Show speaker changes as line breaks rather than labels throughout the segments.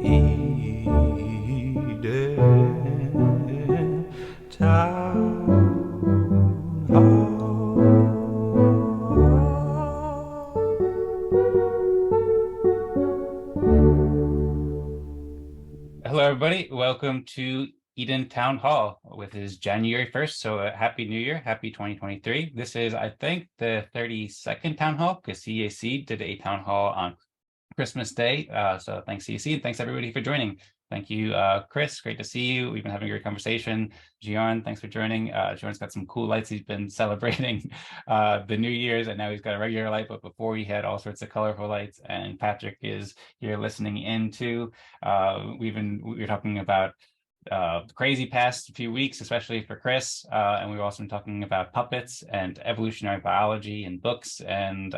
Eden Town Hall. Hello, everybody. Welcome to Eden Town Hall with his January 1st. So happy New Year. Happy 2023. This is, I think, the 32nd town hall because CAC did a town hall on Christmas Day. So thanks, CAC, and thanks, everybody, for joining. Thank you, Chris. Great to see you. We've been having a great conversation. Jiyon, thanks for joining. Jiyon's got some cool lights. He's been celebrating the New Year's, and now he's got a regular light, but before he had all sorts of colorful lights. And Patrick is here listening in too. We were talking about the crazy past few weeks, especially for Chris. And we've also been talking about puppets and evolutionary biology and books and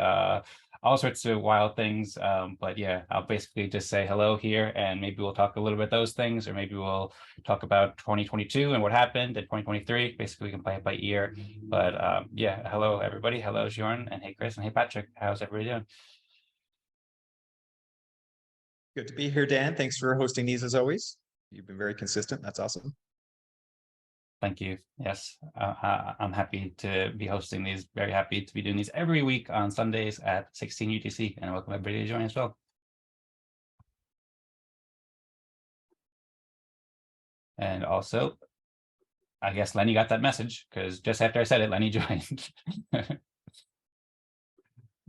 all sorts of wild things. But yeah, I'll basically just say hello here, and maybe we'll talk a little bit those things, or maybe we'll talk about 2022 and what happened in 2023. Basically, we can play it by ear. But yeah, hello, everybody. Hello, Jiyon, and hey, Chris, and hey, Patrick. How's everybody doing?
Good to be here, Dan. Thanks for hosting these as always. You've been very consistent. That's awesome.
Thank you. Yes, I'm happy to be hosting these. Very happy to be doing these every week on Sundays at 16 UTC, and welcome everybody to join as well. And also, I guess Lennie got that message because just after I said it, Lennie joined.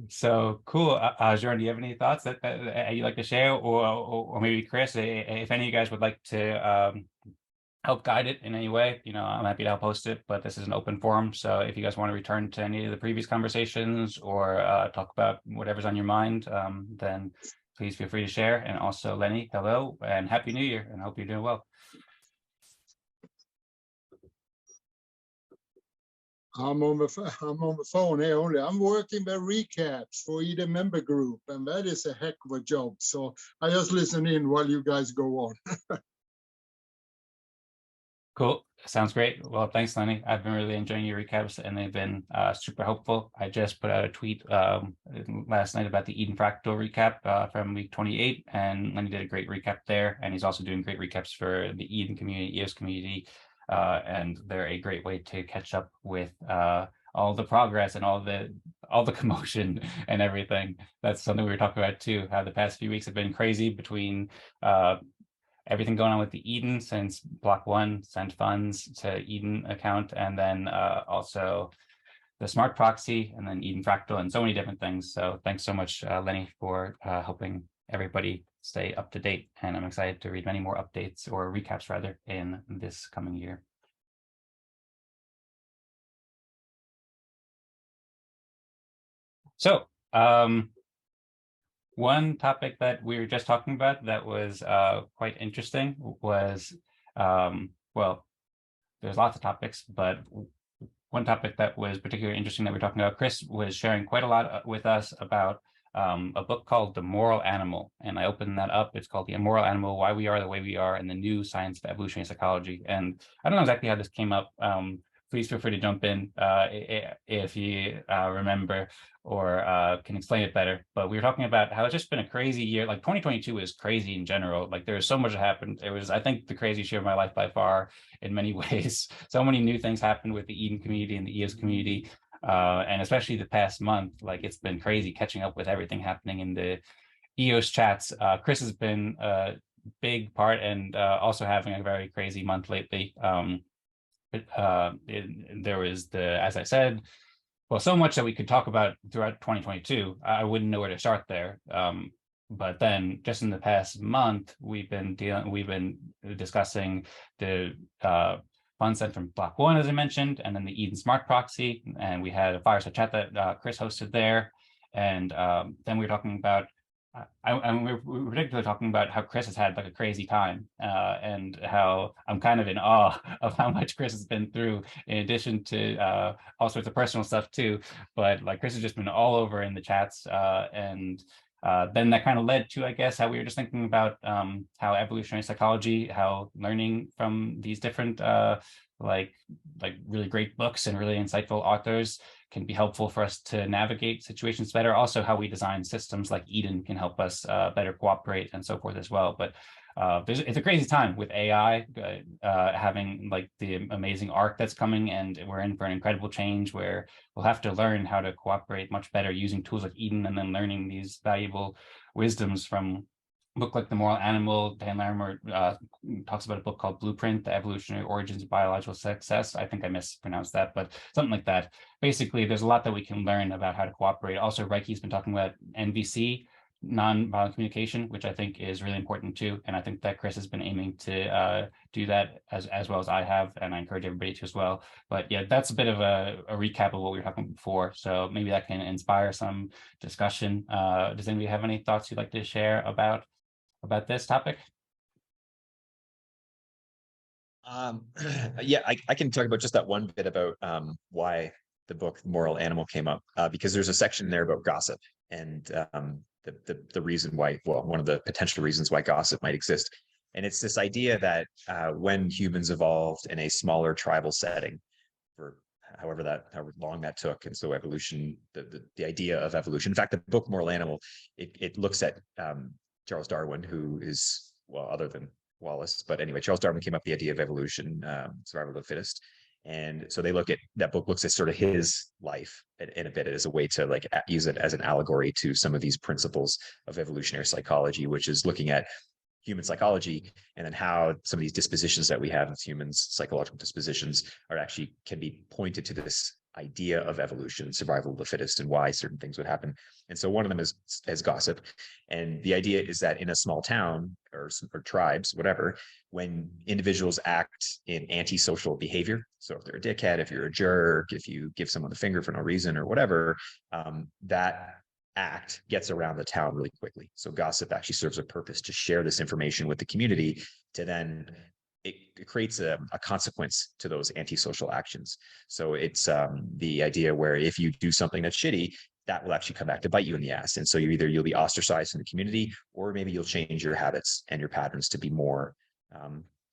So cool. Jiyon, do you have any thoughts that you'd like to share, or maybe Chris, if any of you guys would like to help guide it in any way, I'm happy to help host it, but this is an open forum. So if you guys want to return to any of the previous conversations or talk about whatever's on your mind, then please feel free to share. And also, Lennie, hello and Happy New Year, and hope you're doing well.
I'm on the phone here only. I'm working the recaps for Eden member group, and that is a heck of a job. So I just listen in while you guys go on.
Cool. Sounds great. Well, thanks, Lennie. I've been really enjoying your recaps, and they've been super helpful. I just put out a tweet last night about the Eden Fractal recap from week 28, and Lennie did a great recap there. And he's also doing great recaps for the Eden community, EOS community, and they're a great way to catch up with all the progress and all the commotion and everything. That's something we were talking about too, how the past few weeks have been crazy between everything going on with the Eden since Block 1 sent funds to Eden account, and then also the Smart Proxy, and then Eden Fractal, and so many different things. So thanks so much, Lennie, for helping everybody stay up to date. And I'm excited to read many more updates, or recaps rather, in this coming year. So one topic that we were just talking about that was quite interesting was, well, there's lots of topics, but one topic that was particularly interesting that we're talking about, Chris was sharing quite a lot with us about a book called The Moral Animal. And I opened that up. It's called The Immoral Animal, Why We Are the Way We Are, and the New Science of Evolutionary Psychology. And I don't know exactly how this came up. Please feel free to jump in if you remember or can explain it better. But we were talking about how it's just been a crazy year. Like 2022 is crazy in general. Like there was so much that happened. It was, I think, the craziest year of my life by far in many ways. So many new things happened with the Eden community and the EOS community. And especially the past month, like it's been crazy catching up with everything happening in the EOS chats. Chris has been a big part, and also having a very crazy month lately. There was as I said, well, so much that we could talk about throughout 2022. I wouldn't know where to start there. But then just in the past month, we've been discussing the funds sent from Block 1, as I mentioned, and then the Eden Smart Proxy, and we had a fireside chat that Chris hosted there. And then we were talking about we were particularly talking about how Chris has had like a crazy time, and how I'm kind of in awe of how much Chris has been through, in addition to all sorts of personal stuff too. But like Chris has just been all over in the chats, and then that kind of led to, I guess, how we were just thinking about how evolutionary psychology, how learning from these different like really great books and really insightful authors can be helpful for us to navigate situations better. Also, how we design systems like Eden can help us better cooperate and so forth as well. But it's a crazy time with AI having like the amazing arc that's coming, and we're in for an incredible change where we'll have to learn how to cooperate much better using tools like Eden, and then learning these valuable wisdoms from a book like The Moral Animal. Dan Larimer talks about a book called Blueprint, The Evolutionary Origins of Biological Success. I think I mispronounced that, but something like that. Basically, there's a lot that we can learn about how to cooperate. Also, Reiki's been talking about NVC, non-violent communication, which I think is really important too. And I think that Chris has been aiming to do that as well as I have, and I encourage everybody to as well. But yeah, that's a bit of a recap of what we were talking before. So maybe that can inspire some discussion. Does anybody have any thoughts you'd like to share about this topic?
Yeah, I can talk about just that one bit about why the book Moral Animal came up, because there's a section there about gossip and the reason why, well, one of the potential reasons why gossip might exist. And it's this idea that when humans evolved in a smaller tribal setting for however long that took, and so evolution, the idea of evolution. In fact, the book Moral Animal, it looks at Charles Darwin, who is, well, other than Wallace, but anyway, Charles Darwin came up with the idea of evolution, survival of the fittest. And so they look at that book, looks at sort of his life in a bit as a way to like use it as an allegory to some of these principles of evolutionary psychology, which is looking at human psychology and then how some of these dispositions that we have as humans, psychological dispositions, are actually can be pointed to this idea of evolution, survival of the fittest, and why certain things would happen. And so one of them is gossip. And the idea is that in a small town or tribes, whatever, when individuals act in antisocial behavior, so if they're a dickhead, if you're a jerk, if you give someone the finger for no reason or whatever, that act gets around the town really quickly. So gossip actually serves a purpose to share this information with the community, to then it creates a consequence to those antisocial actions. So it's the idea where if you do something that's shitty, that will actually come back to bite you in the ass. And so you'll be ostracized from the community, or maybe you'll change your habits and your patterns to be more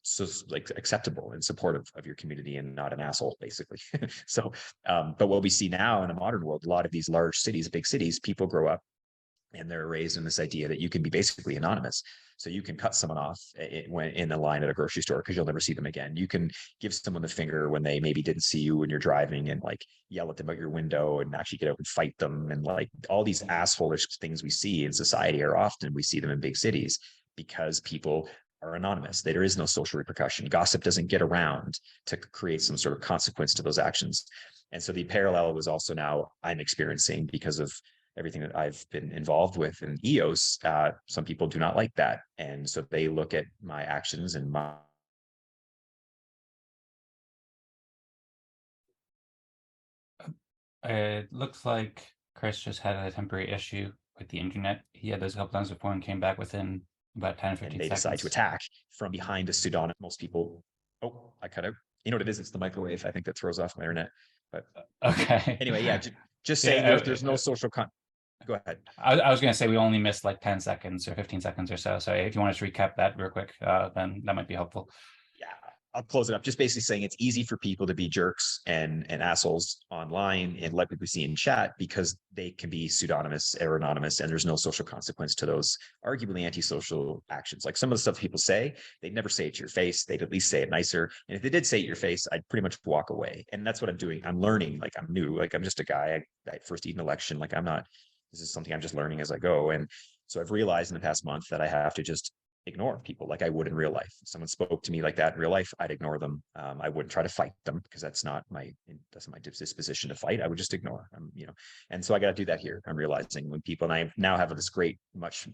so like acceptable and supportive of your community and not an asshole, basically. So, but what we see now in the modern world, a lot of these large cities, big cities, people grow up and they're raised in this idea that you can be basically anonymous. So you can cut someone off when in a line at a grocery store because you'll never see them again. You can give someone the finger when they maybe didn't see you when you're driving, and like yell at them out your window and actually get out and fight them. And like all these assholish things we see in society are often, we see them in big cities because people are anonymous. There is no social repercussion. Gossip doesn't get around to create some sort of consequence to those actions. And so the parallel was also now I'm experiencing because of everything that I've been involved with in EOS. Some people do not like that. And so they look at my actions and my
It looks like Chris just had a temporary issue with the internet. He had those a couple times before and came back within about 10 or 15
and they
seconds.
decide to attack from behind a pseudonym. Most people, oh, I cut out. You know what it is? It's the microwave. I think that throws off my internet. But
okay.
Anyway, yeah, just saying there's no social Go ahead.
I was going to say we only missed like 10 seconds or 15 seconds or so. So if you want to recap that real quick, then that might be helpful.
Yeah, I'll close it up. Just basically saying it's easy for people to be jerks and assholes online and like we see in chat because they can be pseudonymous or anonymous and there's no social consequence to those arguably antisocial actions. Like some of the stuff people say, they'd never say it to your face. They'd at least say it nicer. And if they did say it to your face, I'd pretty much walk away. And that's what I'm doing. I'm learning. Like I'm new. Like I'm just a guy. I first Eden election. Like I'm not. This is something I'm just learning as I go. And so I've realized in the past month that I have to just ignore people like I would in real life. If someone spoke to me like that in real life, I'd ignore them. I wouldn't try to fight them because that's not my disposition to fight. I would just ignore, and so I got to do that here. I'm realizing when people, and I now have this great, much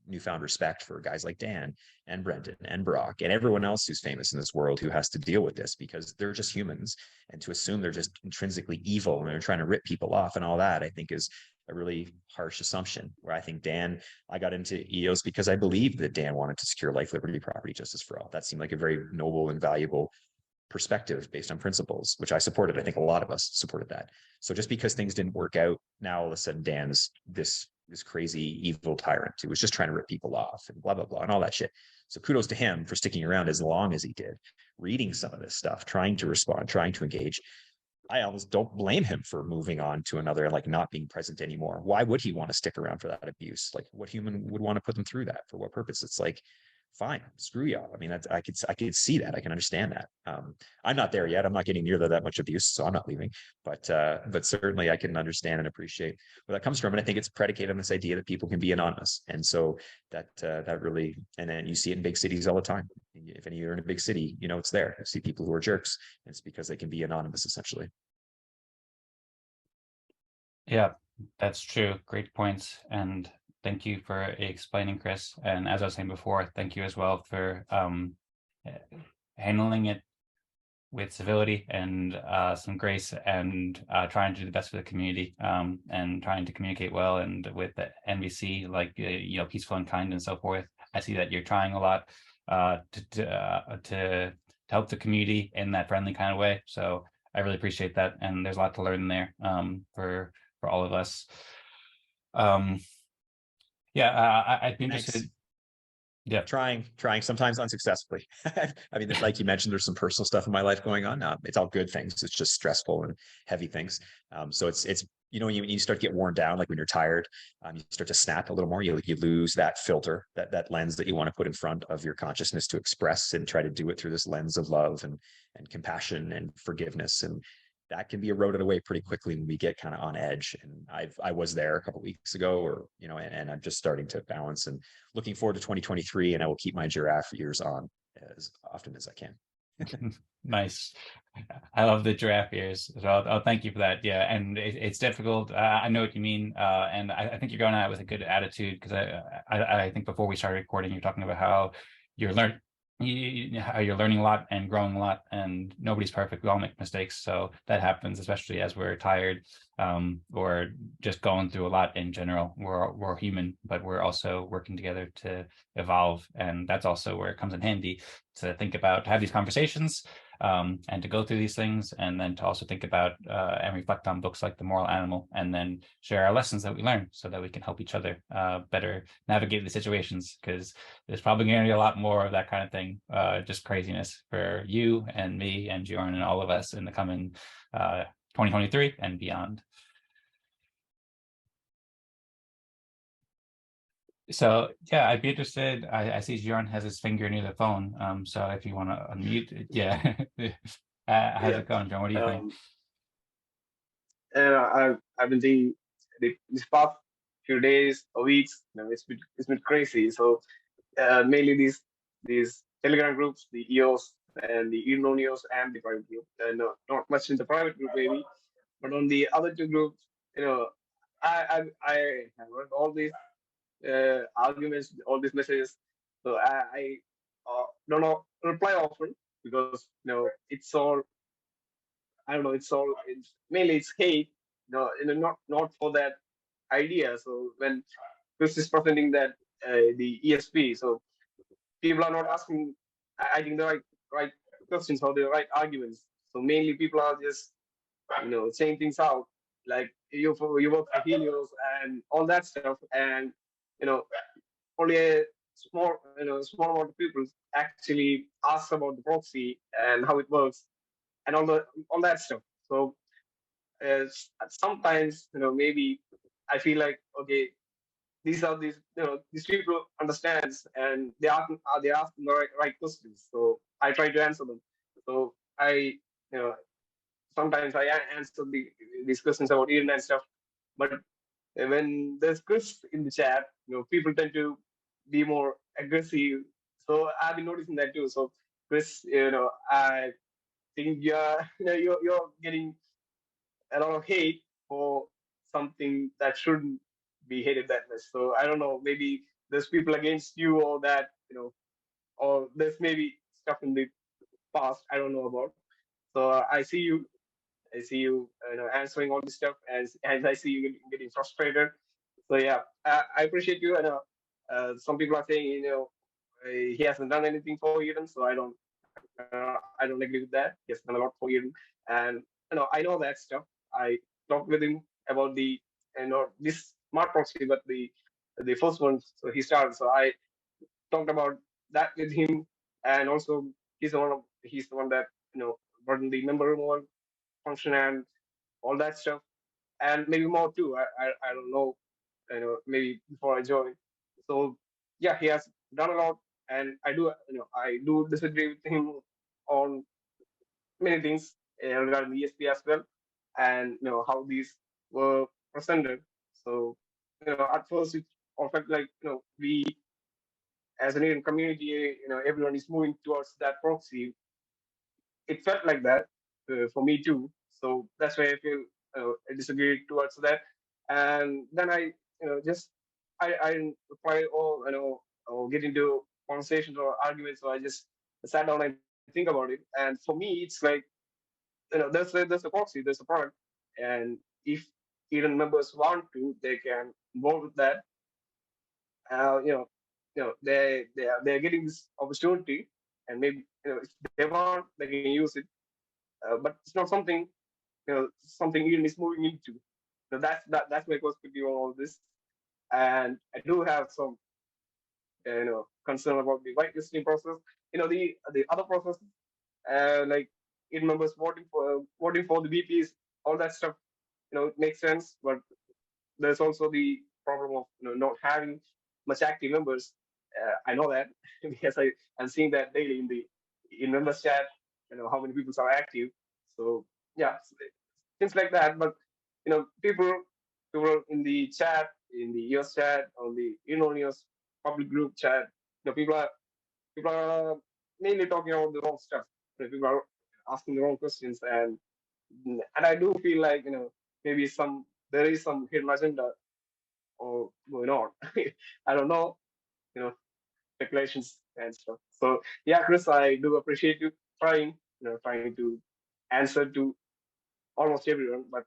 newfound respect for guys like Dan and Brendan and Brock and everyone else who's famous in this world who has to deal with this because they're just humans, and to assume they're just intrinsically evil and they're trying to rip people off and all that, I think is a really harsh assumption. Where I think I got into EOS because I believed that Dan wanted to secure life, liberty, property, justice for all. That seemed like a very noble and valuable perspective based on principles, which I supported. I think a lot of us supported that. So just because things didn't work out, now all of a sudden Dan's this crazy evil tyrant who was just trying to rip people off and blah, blah, blah, and all that shit. So kudos to him for sticking around as long as he did, reading some of this stuff, trying to respond, trying to engage. I almost don't blame him for moving on to another, like not being present anymore. Why would he want to stick around for that abuse? Like what human would want to put them through that? For what purpose? It's like fine, screw y'all. I mean, I could see that. I can understand that. I'm not there yet. I'm not getting near that much abuse, so I'm not leaving. But certainly I can understand and appreciate where that comes from. And I think it's predicated on this idea that people can be anonymous. And so that really, and then you see it in big cities all the time. If any of you are in a big city, you know it's there. You see people who are jerks, and it's because they can be anonymous, essentially.
Yeah, that's true. Great points. And thank you for explaining, Chris. And as I was saying before, thank you as well for handling it with civility and some grace, and trying to do the best for the community, and trying to communicate well, and with the NVC, like peaceful and kind and so forth. I see that you're trying a lot to help the community in that friendly kind of way. So I really appreciate that, and there's a lot to learn there for all of us. Yeah, I'd be interested.
Thanks.
Yeah,
trying sometimes unsuccessfully. I mean, like you mentioned, there's some personal stuff in my life going on. It's all good things. It's just stressful and heavy things. So it's when you start to get worn down, like when you're tired, you start to snap a little more. You lose that filter, that lens that you want to put in front of your consciousness to express and try to do it through this lens of love and compassion and forgiveness. And that can be eroded away pretty quickly when we get kind of on edge. And I was there a couple of weeks ago, and I'm just starting to balance and looking forward to 2023. And I will keep my giraffe ears on as often as I can.
Nice. I love the giraffe ears. So I'll thank you for that. Yeah, and it's difficult. I know what you mean, and I think you're going at it with a good attitude, because I think before we started recording, you're talking about how you're how you're learning a lot and growing a lot, and nobody's perfect. We all make mistakes, so that happens, especially as we're tired, or just going through a lot in general. We're human, but we're also working together to evolve, and that's also where it comes in handy to think about, to have these conversations, and to go through these things, and then to also think about and reflect on books like The Moral Animal, and then share our lessons that we learn, so that we can help each other better navigate the situations, because there's probably going to be a lot more of that kind of thing, just craziness for you and me and Jiyon and all of us in the coming 2023 and beyond. So yeah, I'd be interested. I see Jiyon has his finger near the phone. So if you want to unmute, yeah. How's it going, Jiyon? What do you think?
I've been thinking this past few days or weeks, it's been crazy. So mainly these Telegram groups, the EOS and the Eden and the private group, and not much in the private group maybe, but on the other two groups, I have read all these arguments, all these messages. So I don't reply often, because it's all, I don't know, it's mainly it's hate, not for that idea. So when Chris is presenting that the ESP, so people are not asking, I think, the right questions or the right arguments. So mainly people are just saying things out, like you work for Helios and all that stuff, and only a small amount of people actually ask about the proxy and how it works and all that stuff. So sometimes maybe I feel like, okay, these people understands, and they ask the right questions, so I try to answer them. So I sometimes I answer these questions about Eden and stuff, but when there's Chris in the chat, people tend to be more aggressive. So I've been noticing that too. So Chris, I think you're getting a lot of hate for something that shouldn't be hated that much. So I don't know, maybe there's people against you, or that, or there's maybe stuff in the past I don't know about. So I see you, answering all this stuff, and I see you getting frustrated. So yeah, I appreciate you. And some people are saying, he hasn't done anything for Eden, so I don't agree with that. He has done a lot for Eden, and I know that stuff. I talked with him about the this Smart Proxy, but the first one. So he started. So I talked about that with him, and also he's the one that brought in the member removal function and all that stuff, and maybe more too. I don't know, maybe before I joined. So yeah, he has done a lot, and I do disagree with him on many things regarding the ESP as well, and how these were presented. So at first it all felt like we as an Indian community, everyone is moving towards that proxy. It felt like that for me too. So that's why I feel I disagree towards that. And then I didn't reply or or get into conversations or arguments. So I just sat down and think about it. And for me, it's like there's a proxy, there's a product, and if Eden members want to, they can involve with that. Uh, you know, they're getting this opportunity, and maybe if they want, they can use it. But it's not something something Eden is moving into. So that's my perspective on all this. And I do have some concern about the whitelisting process. The other process, like Eden members voting for the VPs, all that stuff. It makes sense, but there's also the problem of not having much active members. I know that because I'm seeing that daily in members chat. How many people are active. So yeah, things like that. But people in the chat, in the EOS chat, on the EOS public group chat, people are mainly talking about the wrong stuff. People are asking the wrong questions, and I do feel like maybe there is some hidden agenda or going on. I don't know, you know, speculations and stuff. So yeah, Chris, I do appreciate you trying to answer to almost everyone. But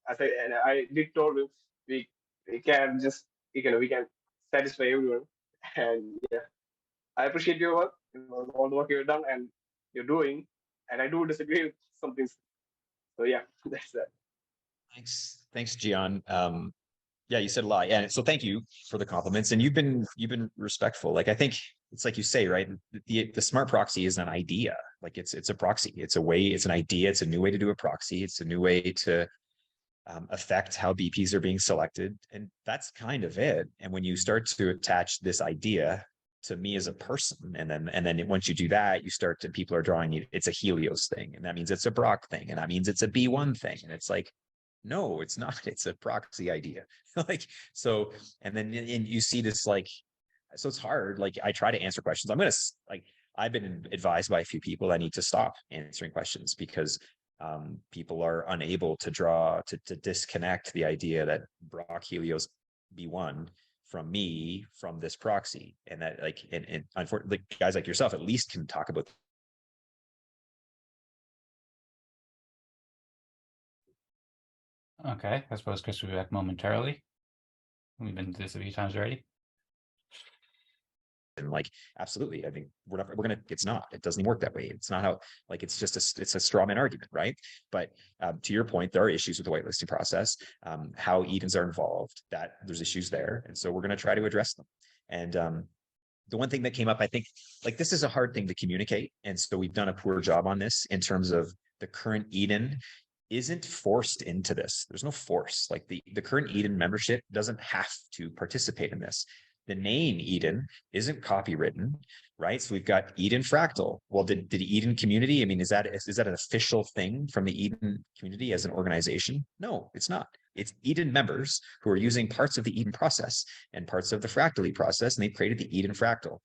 I did told you, we we can just we can satisfy everyone. And yeah, I appreciate your work, all the work you've done and you're doing. And I do disagree with some things. So yeah, that's that.
Thanks, Jiyon. Yeah, you said a lot. Yeah, so thank you for the compliments, and you've been respectful. Like I think it's like you say, right? The smart proxy is an idea. Like it's a proxy. It's an idea. It's a new way to do a proxy. It's a new way to affect how BPs are being selected, and that's kind of it. And when you start to attach this idea to me as a person, and then once you do that, people are drawing you. It's a Helios thing, and that means it's a Brock thing, and that means it's a B1 thing, and it's like, no, it's not. It's a proxy idea. Like, so, and you see this, like, so it's hard. Like, I try to answer questions. I've been advised by a few people I need to stop answering questions because people are unable to disconnect the idea that Brock Helios B1 from me, from this proxy. And that, like, and unfortunately, guys like yourself at least can talk about.
Okay, I suppose Chris will be back momentarily. We've been to this a few times already.
And like, absolutely, I think it doesn't even work that way. It's not how, like, it's a straw man argument, right? But to your point, there are issues with the whitelisting process, how Edens are involved, that there's issues there. And so we're going to try to address them. And the one thing that came up, I think, like, this is a hard thing to communicate. And so we've done a poor job on this in terms of the current Eden isn't forced into this. There's no force. Like the current Eden membership doesn't have to participate in this. The name Eden isn't copywritten, right? So we've got Eden Fractal. Well, did Eden community? I mean, is that an official thing from the Eden community as an organization? No, it's not. It's Eden members who are using parts of the Eden process and parts of the Fractally process, and they created the Eden Fractal.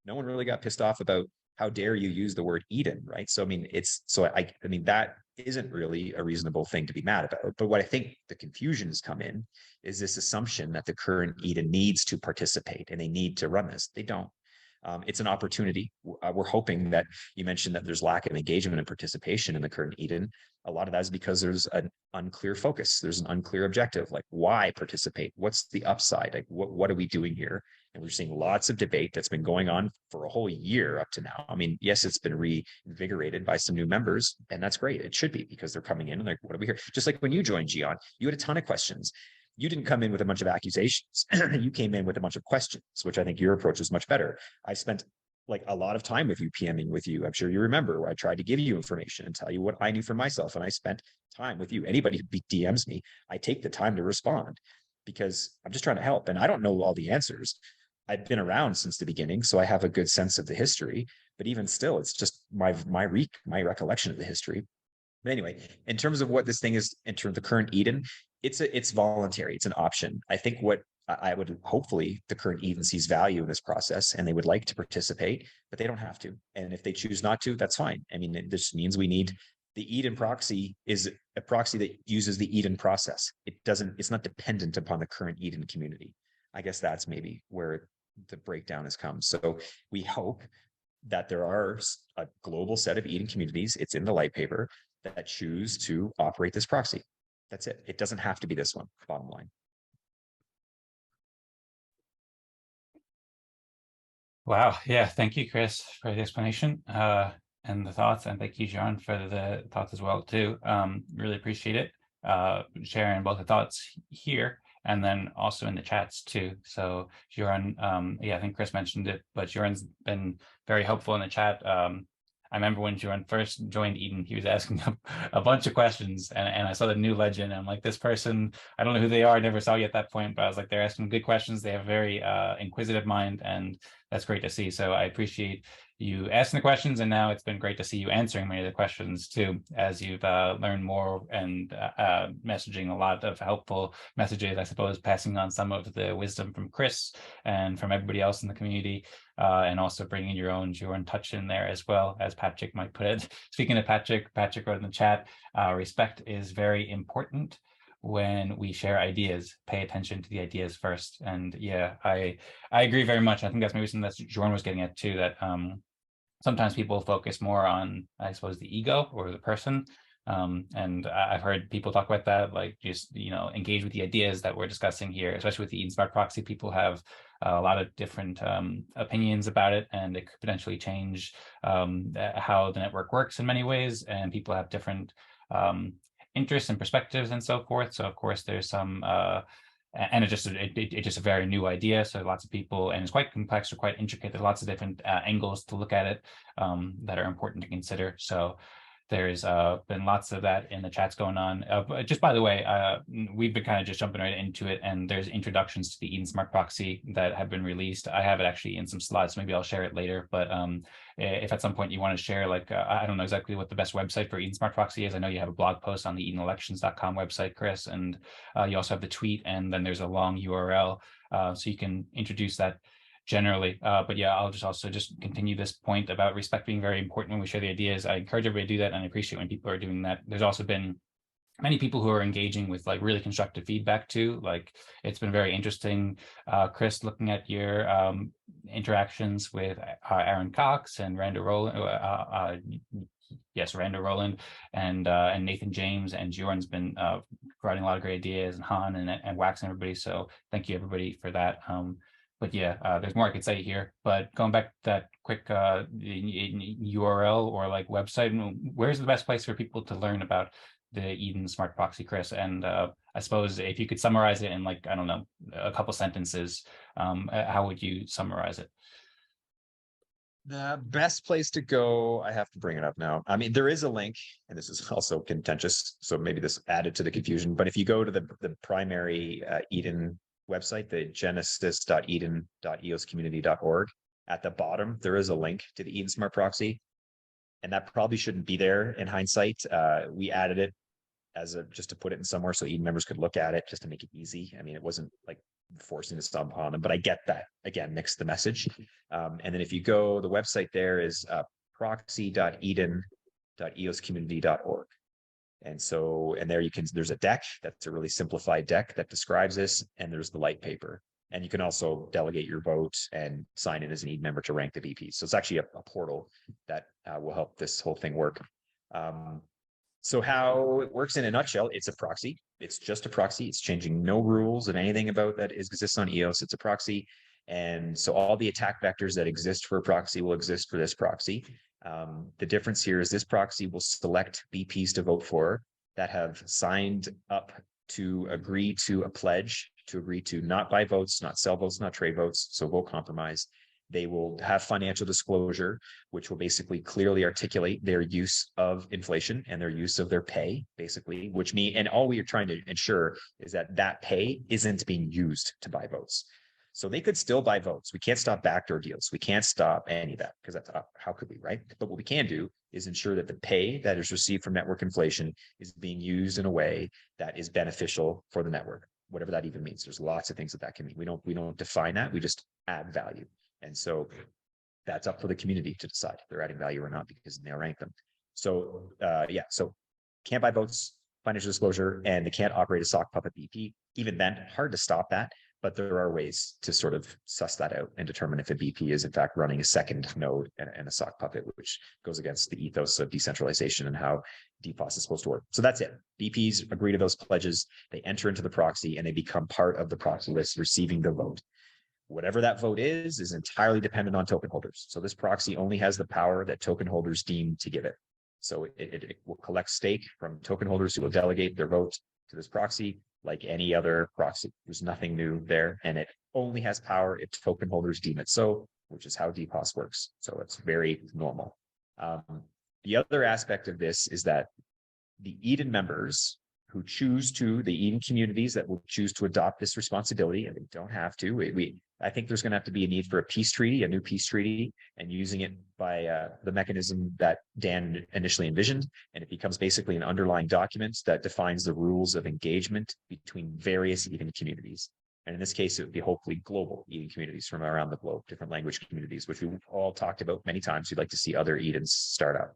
No one really got pissed off about how dare you use the word Eden, right? So I mean, that isn't really a reasonable thing to be mad about. But what I think the confusion has come in is this assumption that the current Eden needs to participate and they need to run this. They don't. It's an opportunity. We're hoping that you mentioned that there's lack of engagement and participation in the current Eden. A lot of that is because there's an unclear focus. There's an unclear objective. Like, why participate? What's the upside? Like, what are we doing here? And we're seeing lots of debate that's been going on for a whole year up to now. I mean, yes, it's been reinvigorated by some new members, and that's great. It should be, because they're coming in and like, what are we here? Just like when you joined, Jiyon, you had a ton of questions. You didn't come in with a bunch of accusations. You came in with a bunch of questions, which I think your approach is much better. I spent like a lot of time with you, PMing with you. I'm sure you remember, where I tried to give you information and tell you what I knew for myself. And I spent time with you. Anybody who DMs me, I take the time to respond because I'm just trying to help. And I don't know all the answers. I've been around since the beginning, so I have a good sense of the history. But even still, it's just my recollection of the history. But anyway, in terms of what this thing is, in terms of the current Eden, it's voluntary. It's an option. I think what I would hopefully the current Eden sees value in this process, and they would like to participate, but they don't have to. And if they choose not to, that's fine. I mean, it just means we need the Eden proxy is a proxy that uses the Eden process. It's not dependent upon the current Eden community. I guess that's maybe where the breakdown has come. So we hope that there are a global set of Eden communities, it's in the light paper, that choose to operate this proxy. That's it. It doesn't have to be this one, bottom line.
Wow. Yeah. Thank you, Chris, for the explanation and the thoughts. And thank you, Jiyon, for the thoughts as well, too. Really appreciate it. Sharing both the thoughts here and then also in the chats, too. So Jiyon, yeah, I think Chris mentioned it, but Jiron's been very helpful in the chat. I remember when Jiyon first joined Eden, he was asking a bunch of questions, and I saw the new legend. And I'm like, this person, I don't know who they are. I never saw you at that point, but I was like, they're asking good questions. They have a very inquisitive mind, and that's great to see. So I appreciate you asking the questions, and now it's been great to see you answering many of the questions too, as you've learned more and messaging a lot of helpful messages, I suppose, passing on some of the wisdom from Chris and from everybody else in the community, and also bringing your own touch in there as well, as Patrick might put it. Speaking of Patrick wrote in the chat, respect is very important when we share ideas. Pay attention to the ideas first. And yeah, I agree very much. I think that's maybe something that Jiyon was getting at too, that sometimes people focus more on, I suppose, the ego or the person. And I've heard people talk about that, like just, engage with the ideas that we're discussing here, especially with the Eden Smart Proxy. People have a lot of different opinions about it, and it could potentially change how the network works in many ways. And people have different interests and perspectives and so forth. So of course there's some and it's just a very new idea. So lots of people, and it's quite complex or quite intricate. There's lots of different angles to look at it that are important to consider. So there's been lots of that in the chats going on. But just by the way, we've been kind of just jumping right into it, and there's introductions to the Eden Smart Proxy that have been released. I have it actually in some slides, so maybe I'll share it later. But if at some point you want to share, like, I don't know exactly what the best website for Eden Smart Proxy is. I know you have a blog post on the EdenElections.com website, Chris, and you also have the tweet, and then there's a long URL, so you can introduce that generally. But yeah, I'll also continue this point about respect being very important when we share the ideas. I encourage everybody to do that, and I appreciate when people are doing that. There's also been many people who are engaging with like really constructive feedback too. Like, it's been very interesting, Chris, looking at your interactions with Aaron Cox and Randa Rowland. Yes, Randa Rowland and Nathan James, and Jiyon's been providing a lot of great ideas, and Han and Wax and everybody. So thank you everybody for that. But yeah, there's more I could say here. But going back to that quick URL or like website, where's the best place for people to learn about the Eden Smart Proxy, Chris? And I suppose if you could summarize it in, like, I don't know, a couple sentences, how would you summarize it?
The best place to go, I have to bring it up now. I mean, there is a link, and this is also contentious, so maybe this added to the confusion. But if you go to the primary Eden website, the genesis.eden.eos community.org, at the bottom, there is a link to the Eden Smart Proxy. And that probably shouldn't be there in hindsight. We added it as just to put it in somewhere so Eden members could look at it, just to make it easy. I mean, it wasn't like forcing to stomp on them, but I get that. Again, mix the message. And then if you go, the website there is proxy.eden.eos community.org. And there there's a deck that's a really simplified deck that describes this, and there's the light paper. And you can also delegate your vote and sign in as an Eden member to rank the VPs. So it's actually a portal that will help this whole thing work. So how it works in a nutshell, it's a proxy. It's just a proxy. It's changing no rules of anything about that exists on EOS. It's a proxy. And so all the attack vectors that exist for a proxy will exist for this proxy. The difference here is this proxy will select VPs to vote for that have signed up to agree to a pledge, to agree to not buy votes, not sell votes, not trade votes, so vote compromise. They will have financial disclosure, which will basically clearly articulate their use of inflation and their use of their pay, basically, and all we are trying to ensure is that pay isn't being used to buy votes. So they could still buy votes. We can't stop backdoor deals. We can't stop any of that because that's how could we, right? But what we can do is ensure that the pay that is received from network inflation is being used in a way that is beneficial for the network, whatever that even means. There's lots of things that can mean. We don't define that. We just add value. And so that's up for the community to decide if they're adding value or not because they'll rank them. So yeah, so can't buy votes, financial disclosure, and they can't operate a sock puppet BP. Even then, hard to stop that. But there are ways to sort of suss that out and determine if a BP is in fact running a second node and a sock puppet, which goes against the ethos of decentralization and how DPoS is supposed to work. So that's it. BPs agree to those pledges. They enter into the proxy and they become part of the proxy list, receiving the vote. Whatever that vote is entirely dependent on token holders. So this proxy only has the power that token holders deem to give it. So it will collect stake from token holders who will delegate their vote to this proxy like any other proxy. There's nothing new there, and it only has power if token holders deem it so, which is how DPoS works. So it's very normal. The other aspect of this is that the Eden members who choose to, the Eden communities that will choose to adopt this responsibility, and they don't have to. I think there's going to have to be a need for a peace treaty, a new peace treaty, and using it by the mechanism that Dan initially envisioned. And it becomes basically an underlying document that defines the rules of engagement between various Eden communities. And in this case, it would be hopefully global Eden communities from around the globe, different language communities, which we've all talked about many times. We'd like to see other Edens start up.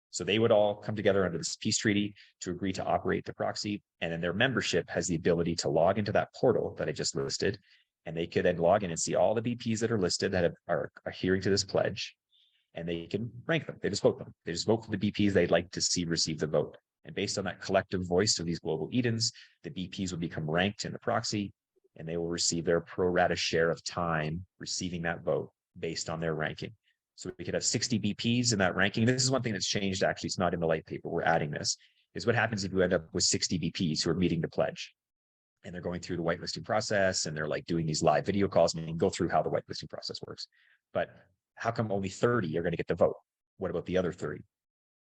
So they would all come together under this peace treaty to agree to operate the proxy. And then their membership has the ability to log into that portal that I just listed. And they could then log in and see all the BPs that are listed that are adhering to this pledge. And they can rank them. They just vote them. They just vote for the BPs they'd like to see receive the vote. And based on that collective voice of these global Edens, the BPs will become ranked in the proxy, and they will receive their pro rata share of time receiving that vote based on their ranking. So we could have 60 BPs in that ranking. This is one thing that's changed, actually. It's not in the light paper. We're adding this. Is what happens if you end up with 60 BPs who are meeting the pledge. And they're going through the whitelisting process, and they're like doing these live video calls, and you can go through how the whitelisting process works. But how come only 30 are going to get the vote? What about the other 30?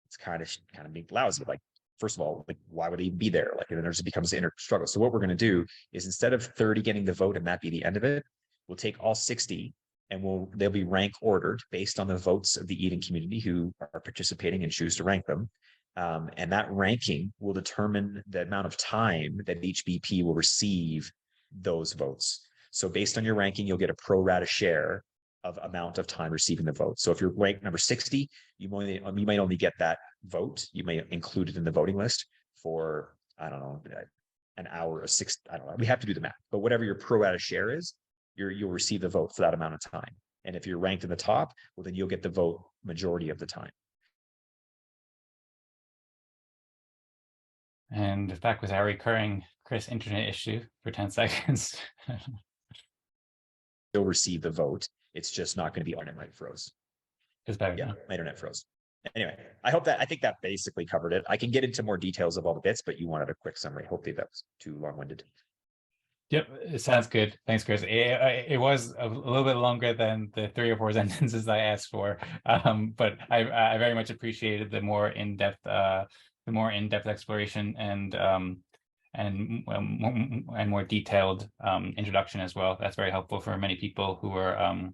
It's kind of being lousy. Like, first of all, like, why would they be there? Like, and then there just becomes an inner struggle. So what we're going to do is, instead of 30 getting the vote and that be the end of it, we'll take all 60 and they'll be rank ordered based on the votes of the Eden community who are participating and choose to rank them. And that ranking will determine the amount of time that each BP will receive those votes. So based on your ranking, you'll get a pro rata share of amount of time receiving the vote. So if you're ranked number 60, you might only get that vote. You may include it in the voting list for, I don't know, an hour or 6. I don't know. We have to do the math, but whatever your pro rata share is, you'll receive the vote for that amount of time. And if you're ranked in the top, well, then you'll get the vote majority of the time.
And back with our recurring Chris internet issue for 10 seconds.
You'll receive the vote. It's just not going to be on internet froze.
It's better.
Yeah, my internet froze. Anyway, I think that basically covered it. I can get into more details of all the bits, but you wanted a quick summary. Hopefully that was too long-winded.
Yep, it sounds good. Thanks, Chris. It was a little bit longer than the 3 or 4 sentences I asked for, but I very much appreciated the more in-depth exploration and more detailed introduction as well. That's very helpful for many people who are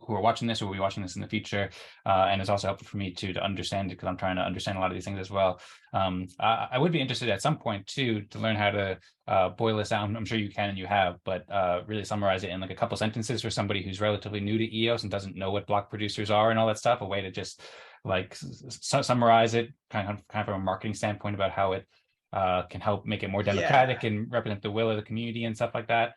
watching this or will be watching this in the future, and it's also helpful for me to understand it because I'm trying to understand a lot of these things as well. I would be interested at some point too to learn how to boil this down. I'm sure you can and you have, but really summarize it in like a couple sentences for somebody who's relatively new to EOS and doesn't know what block producers are and all that stuff. A way to just like summarize it, kind of from a marketing standpoint about how it can help make it more democratic and represent the will of the community and stuff like that.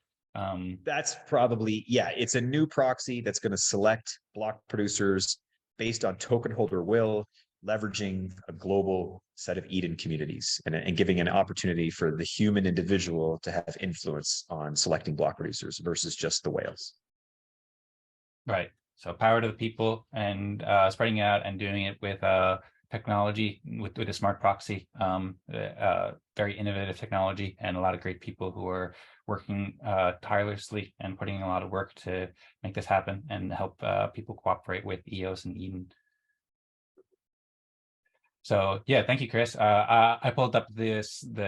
That's probably, it's a new proxy that's going to select block producers based on token holder will, leveraging a global set of Eden communities and giving an opportunity for the human individual to have influence on selecting block producers versus just the whales. Right.
So power to the people and spreading it out and doing it with technology, with a smart proxy, very innovative technology, and a lot of great people who are working tirelessly and putting in a lot of work to make this happen and help people cooperate with EOS and Eden. So yeah, thank you, Chris. I pulled up the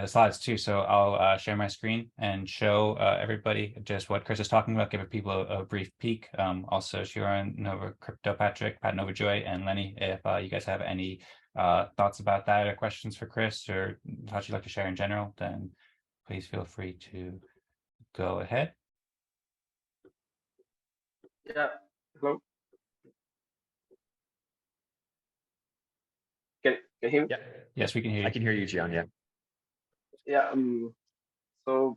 slides too, so I'll share my screen and show everybody just what Chris is talking about, give people a brief peek. Also, Sharon, Nova, Crypto, Patrick, Pat Nova Joy, and Lennie, if you guys have any thoughts about that or questions for Chris or thoughts you'd like to share in general, then please feel free to go ahead.
Yeah. Hello. Can you hear me?
Yeah.
Yes, we can hear you.
I can hear you, Jiyon. Yeah.
Yeah. So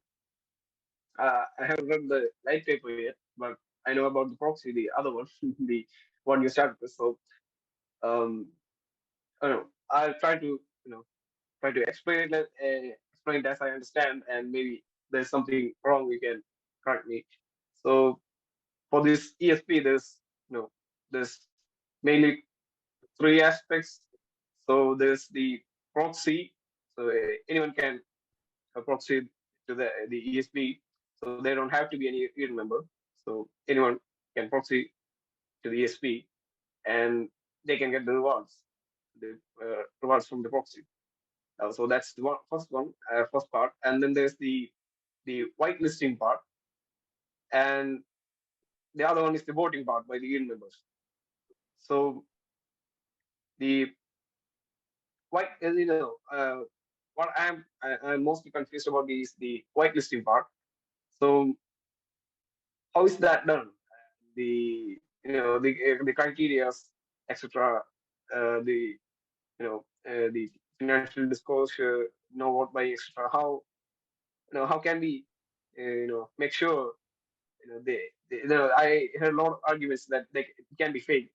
I haven't read the light paper yet, but I know about the proxy, the other one, the one you started with. So I don't know. I'll try to explain it, explain it as I understand, and maybe there's something wrong. You can correct me. So for this ESP, there's mainly three aspects. So there's the proxy. So anyone can proxy to the ESP. So they don't have to be any Eden member. So anyone can proxy to the ESP, and they can get the rewards from the proxy. So that's the first part, and then there's the whitelisting part, and the other one is the voting part by the Eden members. So the what I'm mostly confused about is the whitelisting part. So how is that done? The criteria, etc. The financial disclosure, what by etc. How can we make sure I heard a lot of arguments that it can be fake,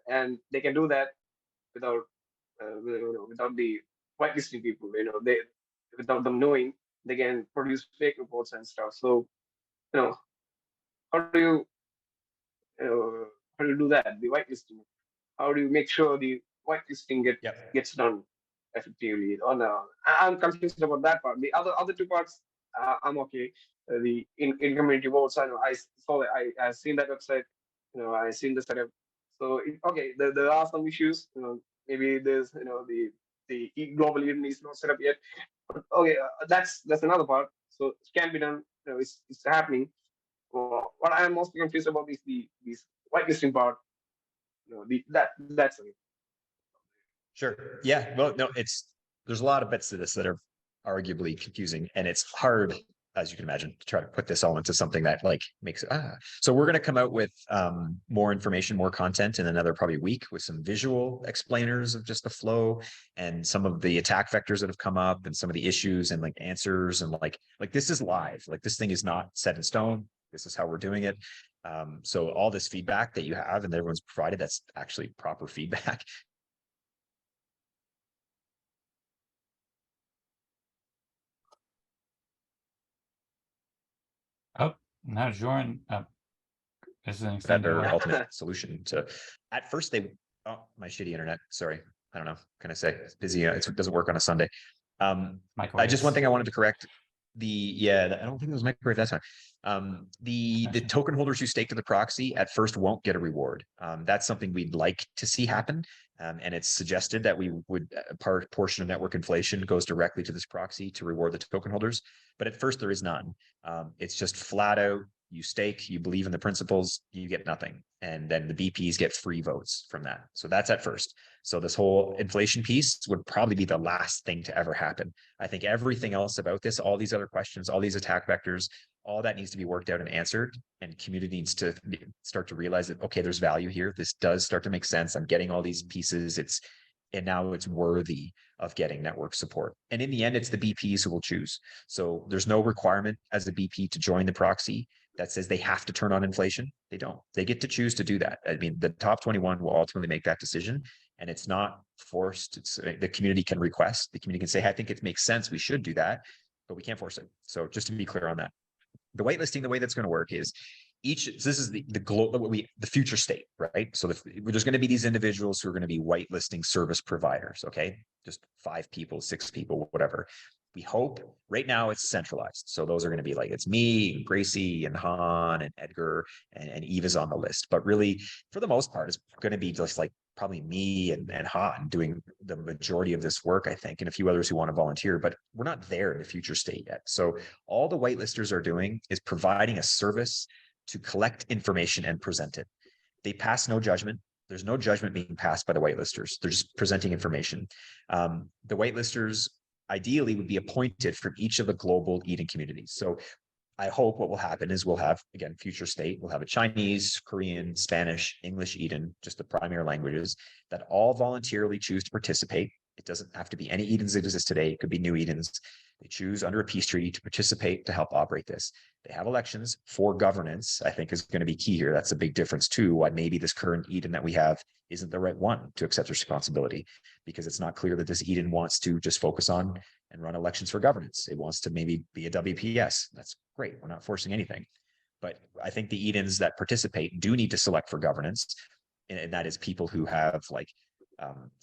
and they can do that without without the whitelisting people. They without them knowing, they can produce fake reports and stuff. So how do you do that? The whitelisting. How do you make sure the whitelisting gets done effectively? Or no, I'm confused about that part. The other two parts, I'm okay. The in community votes, I know I saw that I've seen that website. I've seen the setup. So okay, there are some issues. Maybe there's the global Eden is not set up yet. But okay, that's another part. So it can be done. It's happening. What I'm mostly confused about is these whitelisting part. That's it.
Sure. Yeah. Well, no, there's a lot of bits to this that are arguably confusing, and it's hard, as you can imagine, to try to put this all into something that makes it. So we're going to come out with more information, more content in another probably week with some visual explainers of just the flow and some of the attack vectors that have come up and some of the issues and answers and like this is live. This thing is not set in stone. This is how we're doing it. So all this feedback that you have and that everyone's provided, that's actually proper feedback.
Oh, now Joran is an
Their ultimate solution to. At first, my shitty internet. Sorry, I don't know. Can I say it's busy? It doesn't work on a Sunday. Just one thing I wanted to correct. I don't think it was microwave. That's fine. The token holders who stake to the proxy at first won't get a reward. That's something we'd like to see happen. And it's suggested that we would portion of network inflation goes directly to this proxy to reward the token holders. But at first there is none. It's just flat out, you stake, you believe in the principles, you get nothing. And then the BPs get free votes from that. So that's at first. So this whole inflation piece would probably be the last thing to ever happen. I think everything else about this, all these other questions, all these attack vectors, all that needs to be worked out and answered, and community needs to start to realize that, okay, there's value here. This does start to make sense. I'm getting all these pieces. And now it's worthy of getting network support. And in the end, it's the BPs who will choose. So there's no requirement as a BP to join the proxy that says they have to turn on inflation. They don't. They get to choose to do that. I mean, the top 21 will ultimately make that decision, and it's not forced. It's the community can request. The community can say, hey, I think it makes sense. We should do that, but we can't force it. So just to be clear on that. The whitelisting, the way that's going to work is this is the future state, right? So there's going to be these individuals who are going to be whitelisting service providers, okay? Just 5 people, 6 people, whatever. We hope right now it's centralized. So those are going to be it's me, and Gracie, and Han, and Edgar, and Eva's on the list. But really, for the most part, it's going to be just probably me and Han doing the majority of this work, I think, and a few others who want to volunteer, but we're not there in the future state yet. So all the whitelisters are doing is providing a service to collect information and present it. They pass no judgment. There's no judgment being passed by the whitelisters. They're just presenting information. The whitelisters ideally would be appointed from each of the global Eden communities. So I hope what will happen is we'll have, again, future state, we'll have a Chinese, Korean, Spanish, English, Eden, just the primary languages that all voluntarily choose to participate. It doesn't have to be any Edens that exist today. It could be new Edens. They choose under a peace treaty to participate to help operate this. They have elections for governance, I think is going to be key here. That's a big difference too, why maybe this current Eden that we have isn't the right one to accept responsibility, because it's not clear that this Eden wants to just focus on and run elections for governance. It wants to maybe be a WPS. That's great. We're not forcing anything. But I think the Edens that participate do need to select for governance. And that is people who have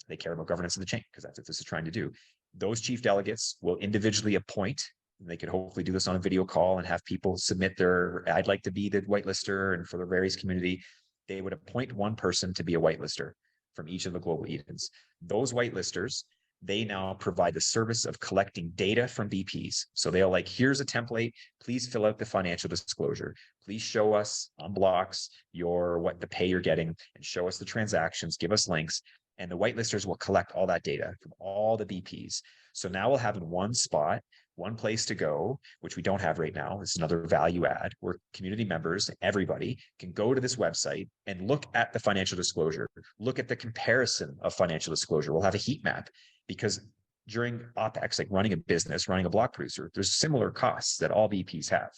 they care about governance of the chain, because that's what this is trying to do. Those chief delegates will individually appoint. They could hopefully do this on a video call and have people submit their, I'd like to be the whitelister, and for the various community, they would appoint one person to be a whitelister from each of the global Edens. Those whitelisters, they now provide the service of collecting data from BPs. So they'll here's a template, please fill out the financial disclosure. Please show us on blocks what the pay you're getting, and show us the transactions, give us links. And the whitelisters will collect all that data from all the BPs. So now we'll have in one spot, one place to go, which we don't have right now. It's another value add where community members, everybody can go to this website and look at the financial disclosure, look at the comparison of financial disclosure. We'll have a heat map, because during OPEX, like running a business, running a block producer, there's similar costs that all VPs have.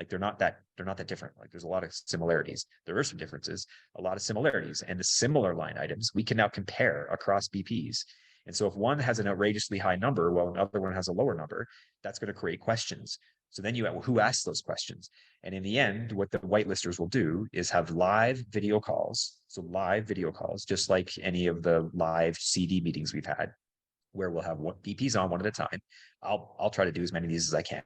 They're not that different. There's a lot of similarities. There are some differences, a lot of similarities, and the similar line items we can now compare across BPs. And so if one has an outrageously high number, while another one has a lower number, that's going to create questions. So then who asks those questions? And in the end, what the whitelisters will do is have live video calls. So live video calls, just like any of the live CD meetings we've had, where we'll have BPs on one at a time. I'll try to do as many of these as I can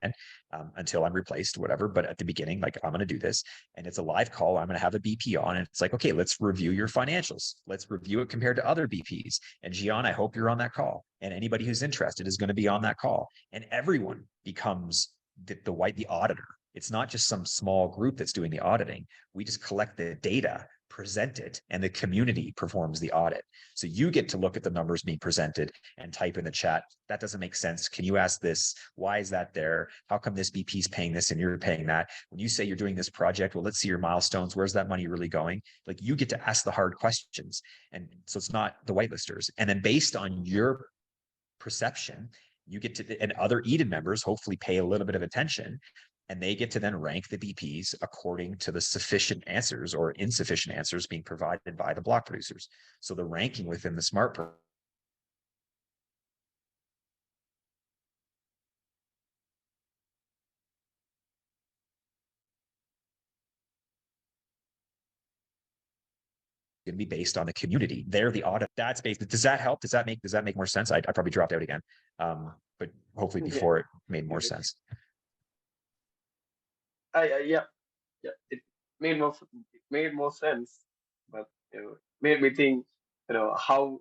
until I'm replaced, whatever. But at the beginning, I'm going to do this, and it's a live call. I'm going to have a BP on, and it's okay, let's review your financials. Let's review it compared to other BPs. And Jiyon, I hope you're on that call. And anybody who's interested is going to be on that call. And everyone becomes the auditor. It's not just some small group that's doing the auditing. We just collect the data, present it, and the community performs the audit. So you get to look at the numbers being presented and type in the chat, that doesn't make sense. Can you ask this? Why is that there? How come this BP is paying this and you're paying that? When you say you're doing this project, well, let's see your milestones. Where's that money really going? You get to ask the hard questions. And so it's not the whitelisters. And then based on your perception, you get to, and other Eden members hopefully pay a little bit of attention, and they get to then rank the BPs according to the sufficient answers or insufficient answers being provided by the block producers. So the ranking within the Smart Proxy going to be based on the community. They're the audit. That's based. Does that help? Does that make more sense? I probably dropped out again, but hopefully before it made more sense.
Yeah, it made more sense, but made me think, how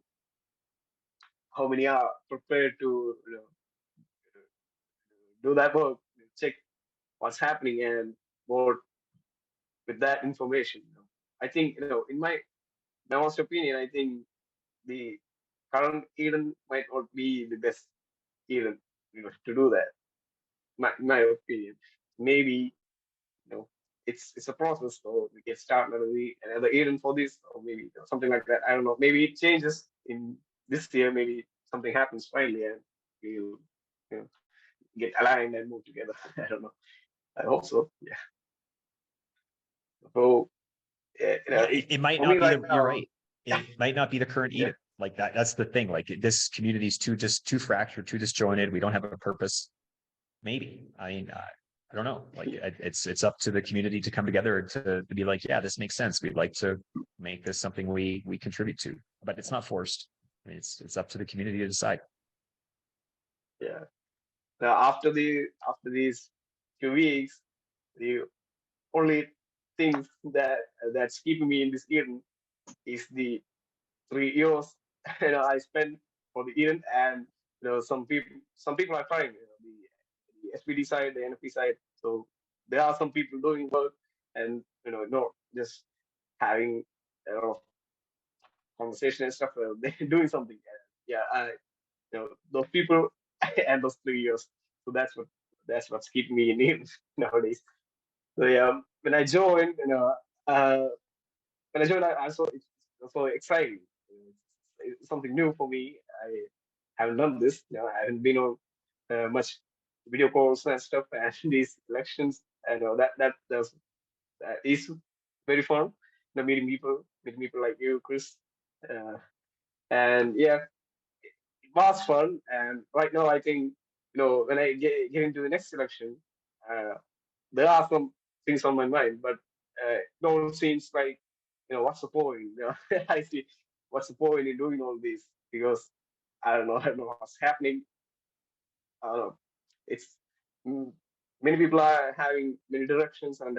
many are prepared to do that work, check what's happening, and vote with that information. I think in my honest opinion, I think the current Eden might not be the best Eden to do that. My opinion, maybe it's a process, so we can start another Eden for this, or maybe something like that. I don't know. Maybe it changes in this year. Maybe something happens finally, and we'll get aligned and move together. I don't know. I hope so. Yeah. So
it might not be. You're right. It might not be the current Eden. That's the thing. This community is too fractured, too disjointed. We don't have a purpose. Maybe. I don't know. It's up to the community to come together to be yeah, this makes sense. We'd like to make this something we contribute to, but it's not forced. It's up to the community to decide.
Yeah. Now after these 2 weeks, the only thing that's keeping me in this Eden is the 3 years I spent for the Eden, and some people are trying the SPD side, the NFP side. So there are some people doing work, and not just having a lot of conversation and stuff. They're doing something. Yeah, those people and those 3 years. So that's what's keeping me in Eden nowadays. So yeah, when I joined, uh, I saw it's so exciting. It's something new for me. I haven't done this. I haven't been on much video calls and stuff, and these elections. I know that is very fun. Meeting people like you, Chris, uh, and yeah, it was fun. And right now, I think when I get into the next election, uh, there are some things on my mind, but it all seems like, what's the point? I see, what's the point in doing all this? Because I don't know what's happening. I don't know. It's mm, many people are having many directions, and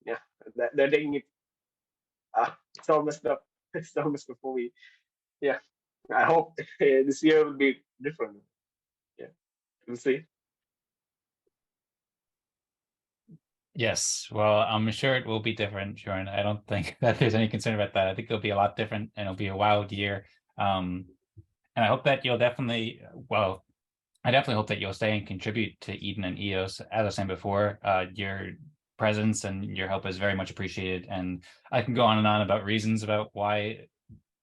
yeah, they're taking it. It's all messed up. It's all messed up for me. Yeah, I hope this year will be different. Yeah, we'll see.
Yes, well, I'm sure it will be different, Sharon. I don't think that there's any concern about that. I think it'll be a lot different, and it'll be a wild year. And I hope that you'll definitely, well, I definitely hope that you'll stay and contribute to Eden and EOS. As I was saying before, your presence and your help is very much appreciated. And I can go on and on about reasons about why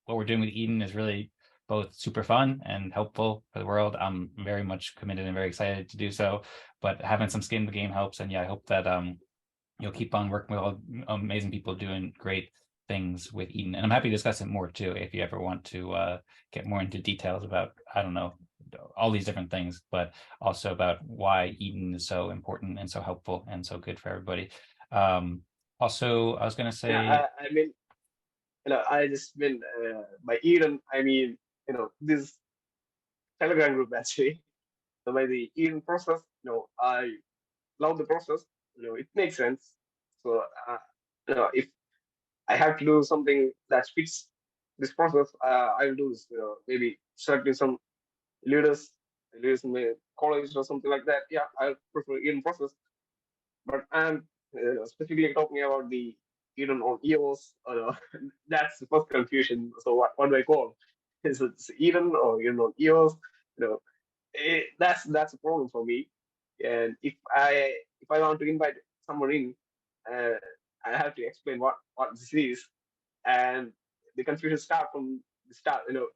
what we're doing with Eden is really both super fun and helpful for the world. I'm very much committed and very excited to do so. But having some skin in the game helps. And yeah, I hope that you'll keep on working with all amazing people doing great things with Eden. And I'm happy to discuss it more too if you ever want to get more into details about, I don't know, all these different things, but also about why Eden is so important and so helpful and so good for everybody. Also, I was going to say,
Yeah, I mean, I just been by Eden. I mean, this Telegram group actually. So by the Eden process, I love the process. It makes sense. So if I have to do something that fits this process, I'll do this. Maybe selecting some leaders, leaders in the college or something like that. Yeah, I prefer Eden process. But I'm specifically talking about the Eden on EOS. That's the first confusion. So what do I call? Is it Eden or Eden on EOS? That's a problem for me. And if I want to invite someone in, uh, I have to explain what this is, and the confusion start from the start. Okay,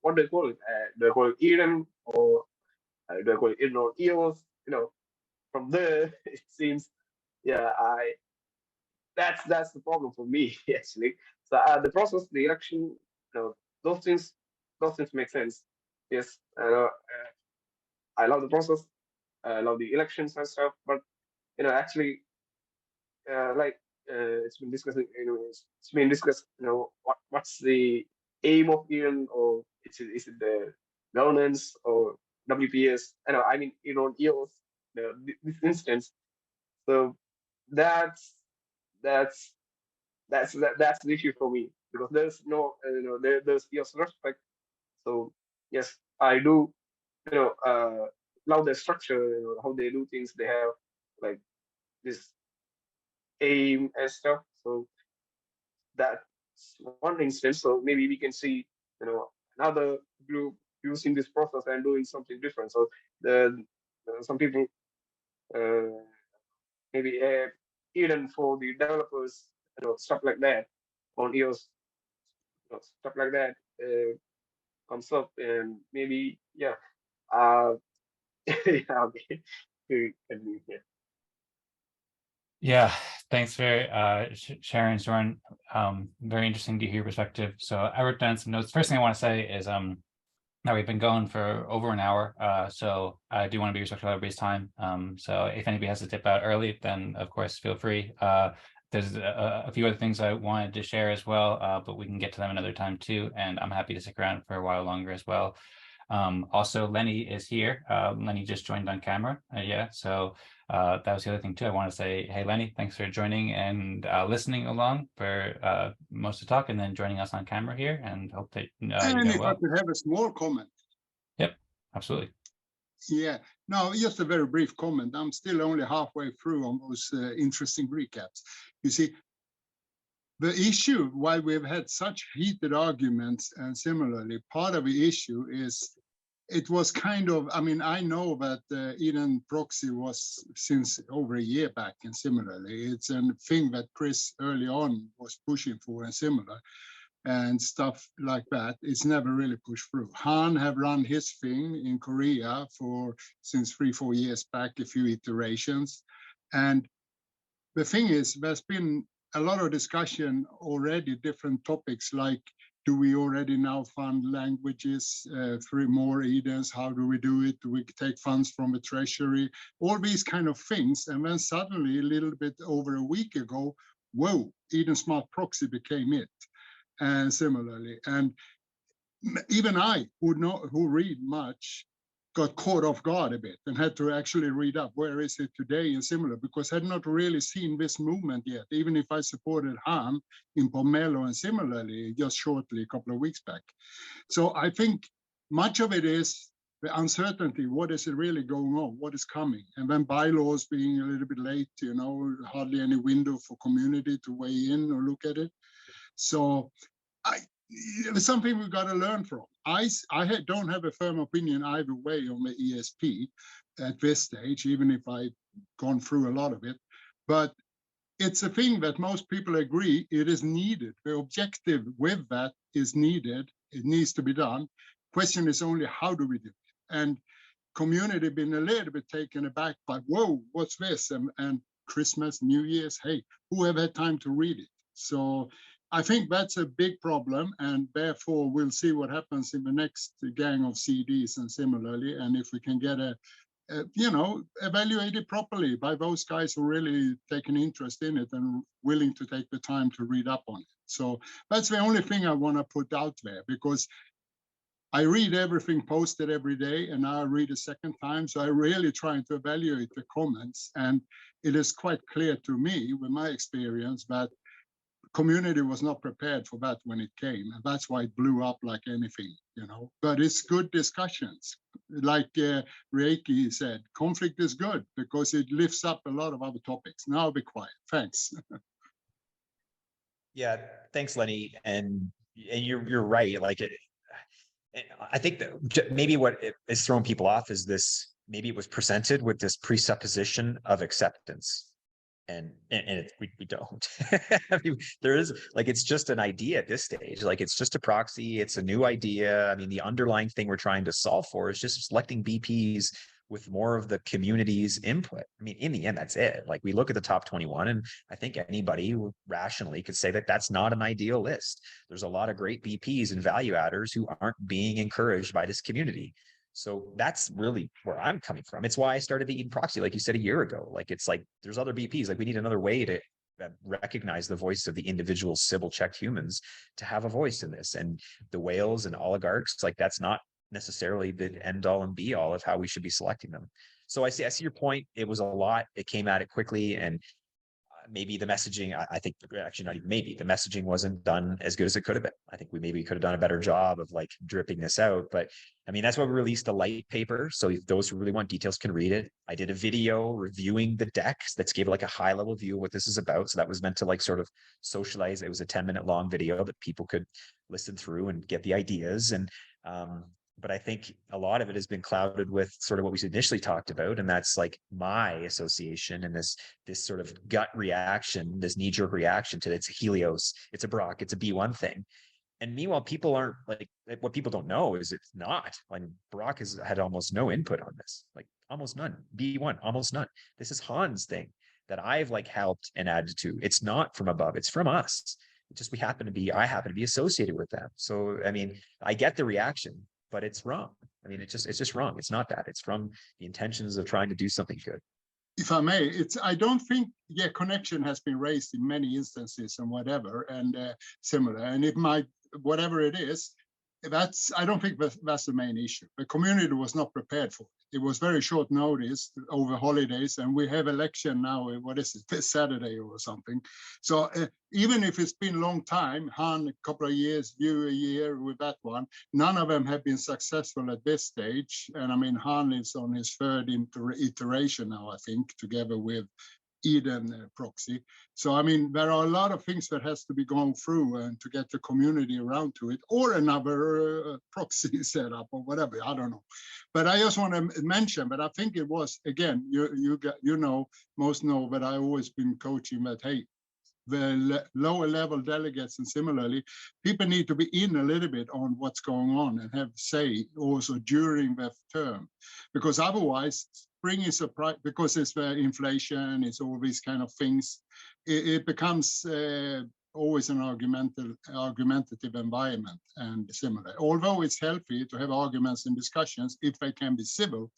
what do I call it? Do I call it Eden, or do I call it Eden or EOS? From there it seems, yeah, that's the problem for me actually. So the process, the election, those things, make sense. Yes, I love the process. I love the elections and stuff. But actually, like it's been discussed. It's been discussed. What's the aim of Eden, or is it the governance or WPS? I mean, EOS, this instance. So that's that's that's the issue for me, because there's no there's EOS respect. So yes, I do love their structure, how they do things. They have like this aim and stuff. So that's one instance. So maybe we can see, another group using this process and doing something different. So the some people maybe even for the developers, stuff like that on EOS, stuff like that comes up, and maybe yeah, uh, yeah, okay. Yeah.
yeah, thanks for sharing, Soren. Very interesting to hear your perspective. So I wrote down some notes. First thing I want to say is now we've been going for over an hour, so I do want to be respectful of everybody's time. So if anybody has to dip out early, then of course feel free. There's a few other things I wanted to share as well, but we can get to them another time too. And I'm happy to stick around for a while longer as well. Also, Lennie is here. Lennie just joined on camera. Yeah, so that was the other thing too. I want to say, hey, Lennie, thanks for joining and listening along for most of the talk, and then joining us on camera here. And hope that you
And
go
if
well.
I could have a small comment.
Yep, absolutely.
Yeah, no, just a very brief comment. I'm still only halfway through on those interesting recaps. You see, the issue why we've had such heated arguments, and similarly, part of the issue is it was kind of, I mean, I know that Eden Proxy was since over a year back, and similarly, it's a thing that Chris early on was pushing for and similar. And stuff like that, it's never really pushed through. Han have run his thing in Korea since 3-4 years back, a few iterations. And the thing is, there's been a lot of discussion already, different topics like, do we already now fund languages through more Edens? How do we do it? Do we take funds from the treasury? All these kind of things. And then suddenly, a little bit over a week ago, whoa, Eden Smart Proxy became it. And similarly, and even I, who read much, got caught off guard a bit and had to actually read up where is it today and similar, because I had not really seen this movement yet, even if I supported Han in Pomelo and similarly just shortly a couple of weeks back. So I think much of it is the uncertainty. What is it really going on? What is coming? And then bylaws being a little bit late, hardly any window for community to weigh in or look at it. So it's something we've got to learn from. I don't have a firm opinion either way on the ESP at this stage, even if I've gone through a lot of it. But it's a thing that most people agree it is needed. The objective with that is needed. It needs to be done. Question is only how do we do it? And community been a little bit taken aback by, whoa, what's this? And Christmas, New Year's, hey, who have had time to read it? So I think that's a big problem, and therefore we'll see what happens in the next gang of CDs and similarly, and if we can get evaluated properly by those guys who really take an interest in it and willing to take the time to read up on it. So that's the only thing I want to put out there, because I read everything posted every day, and now I read a second time. So I really trying to evaluate the comments, and it is quite clear to me, with my experience, that community was not prepared for that when it came, and that's why it blew up like anything, But it's good discussions. Like Reiki said, conflict is good because it lifts up a lot of other topics. Now I'll be quiet. Thanks.
Yeah, thanks, Lennie. And you're right. Like I think that maybe what is throwing people off is this. Maybe it was presented with this presupposition of acceptance. And we don't. I mean, there is, like, it's just an idea at this stage. Like, it's just a proxy. It's a new idea. I mean, the underlying thing we're trying to solve for is just selecting BPs with more of the community's input. I mean, in the end, that's it. Like, we look at the top 21, and I think anybody rationally could say that that's not an ideal list. There's a lot of great BPs and value adders who aren't being encouraged by this community. So that's really where I'm coming from. It's why I started the Eden Proxy, like you said, a year ago. Like, it's like, there's other BPs. Like, we need another way to recognize the voice of the individual Sybil checked humans to have a voice in this. And the whales and oligarchs, like, that's not necessarily the end all and be all of how we should be selecting them. So I see your point. It was a lot. It came at it quickly, and maybe the messaging, I think, actually not even maybe, the messaging wasn't done as good as it could have been. I think we maybe could have done a better job of like dripping this out. But I mean, that's why we released a light paper. So if those who really want details can read it. I did a video reviewing the decks that's gave like a high level view of what this is about. So that was meant to like sort of socialize. It was a 10-minute long video that people could listen through and get the ideas. And but I think a lot of it has been clouded with sort of what we initially talked about. And that's like my association and this sort of gut reaction, this knee-jerk reaction to it's Helios, it's a Brock, it's a B1 thing. And meanwhile, people aren't like, what people don't know is it's not. Like, Brock has had almost no input on this, like almost none. B1, almost none. This is Han's thing that I've like helped and added to. It's not from above, it's from us. It's just I happen to be associated with them. So, I mean, I get the reaction, but it's wrong. I mean, it's just wrong. It's not that. It's from the intentions of trying to do something good.
If I may, I don't think, connection has been raised in many instances and whatever, and similar. And it might, whatever it is, I don't think that's the main issue. The community was not prepared for it. It was very short notice over holidays, and we have election now. What is it, this Saturday or something? So even if it's been a long time, Han a couple of years, you a year with that one, none of them have been successful at this stage. And I mean, Han is on his third iteration now, I think, together with Eden Proxy. So, I mean, there are a lot of things that has to be gone through and to get the community around to it, or another proxy setup or whatever, I don't know. But I just want to mention, but I think it was, again, you know, most know that I always been coaching that, hey, the lower level delegates and similarly, people need to be in a little bit on what's going on and have say also during the term, because otherwise spring is a price, because it's the inflation, it's all these kind of things. It becomes always an argumentative environment and similar. Although it's healthy to have arguments and discussions if they can be civil,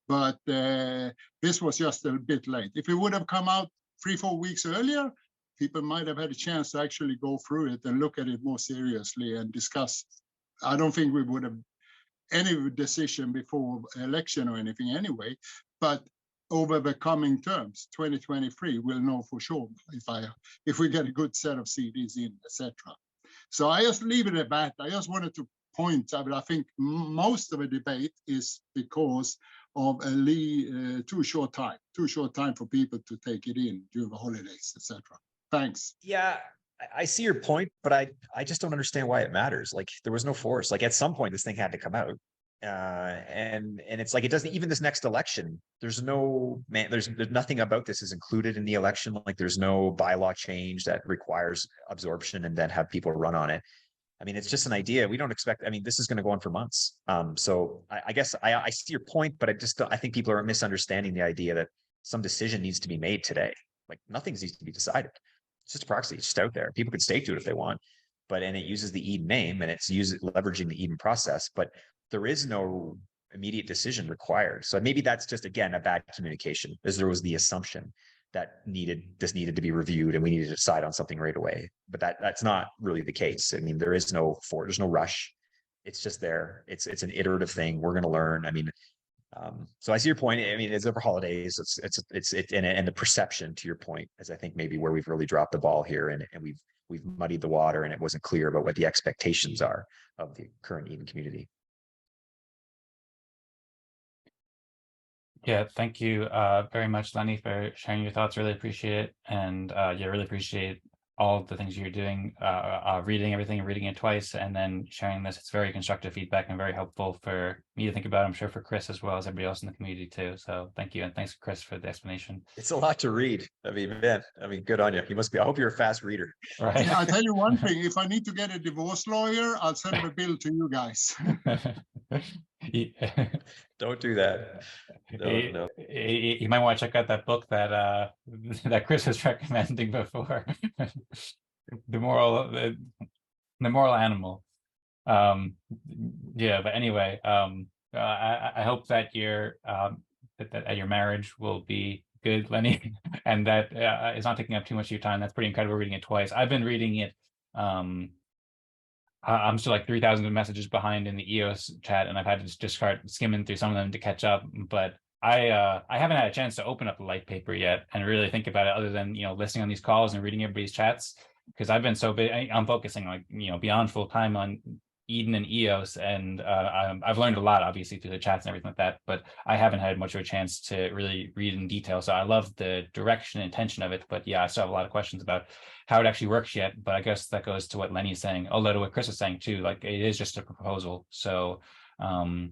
but this was just a bit late. If it would have come out 3-4 weeks earlier, people might have had a chance to actually go through it and look at it more seriously and discuss. I don't think we would have any decision before election or anything anyway, but over the coming terms, 2023, we'll know for sure if we get a good set of CDs in, etc. So I just leave it at that. I just wanted to point out, I think most of the debate is because of a too short time for people to take it in during the holidays, etc. Thanks.
Yeah, I see your point, but I just don't understand why it matters. Like, there was no force. Like, at some point, this thing had to come out, and it's like, it doesn't, even this next election, there's nothing about this is included in the election. Like, there's no bylaw change that requires absorption and then have people run on it. I mean, it's just an idea. We don't expect, I mean, this is going to go on for months. So I guess I see your point, but I think people are misunderstanding the idea that some decision needs to be made today. Like, nothing needs to be decided. It's just a proxy. It's just out there. People can stake to it if they want, and it uses the Eden name and it's leveraging the Eden process, but there is no immediate decision required. So maybe that's just, again, a bad communication, as there was the assumption that this needed to be reviewed and we needed to decide on something right away. But that's not really the case. I mean, there's no rush. It's just there. It's an iterative thing. We're going to learn. I mean, so I see your point. I mean, it's over holidays. And the perception, to your point, is I think maybe where we've really dropped the ball here, and we've muddied the water, and it wasn't clear about what the expectations are of the current Eden community.
Yeah, thank you very much, Lennie, for sharing your thoughts. Really appreciate it, and yeah, really appreciate all the things you're doing, reading everything and reading it twice, and then sharing this. It's very constructive feedback and very helpful for me to think about. I'm sure for Chris as well as everybody else in the community too. So thank you, and thanks, Chris, for the explanation.
It's a lot to read. I mean, man, good on you. You must be. I hope you're a fast reader.
Right.
I'll tell you one thing. If I need to get a divorce lawyer, I'll send a bill to you guys.
Don't do that. No.
You might want to check out that book that that Chris was recommending before. the moral animal. Yeah, but anyway, I hope that your marriage will be good, Lennie, and that it's not taking up too much of your time. That's pretty incredible reading it twice. I've been reading it. I'm still like 3,000 messages behind in the EOS chat, and I've had to just start skimming through some of them to catch up. But I haven't had a chance to open up the light paper yet and really think about it, other than listening on these calls and reading everybody's chats, because I've been so big. I'm focusing beyond full time on Eden and EOS, and I've learned a lot, obviously, through the chats and everything like that, but I haven't had much of a chance to really read in detail. So I love the direction and intention of it, but yeah, I still have a lot of questions about how it actually works yet. But I guess that goes to what Lennie's saying, although to what Chris is saying too, like, it is just a proposal. So
I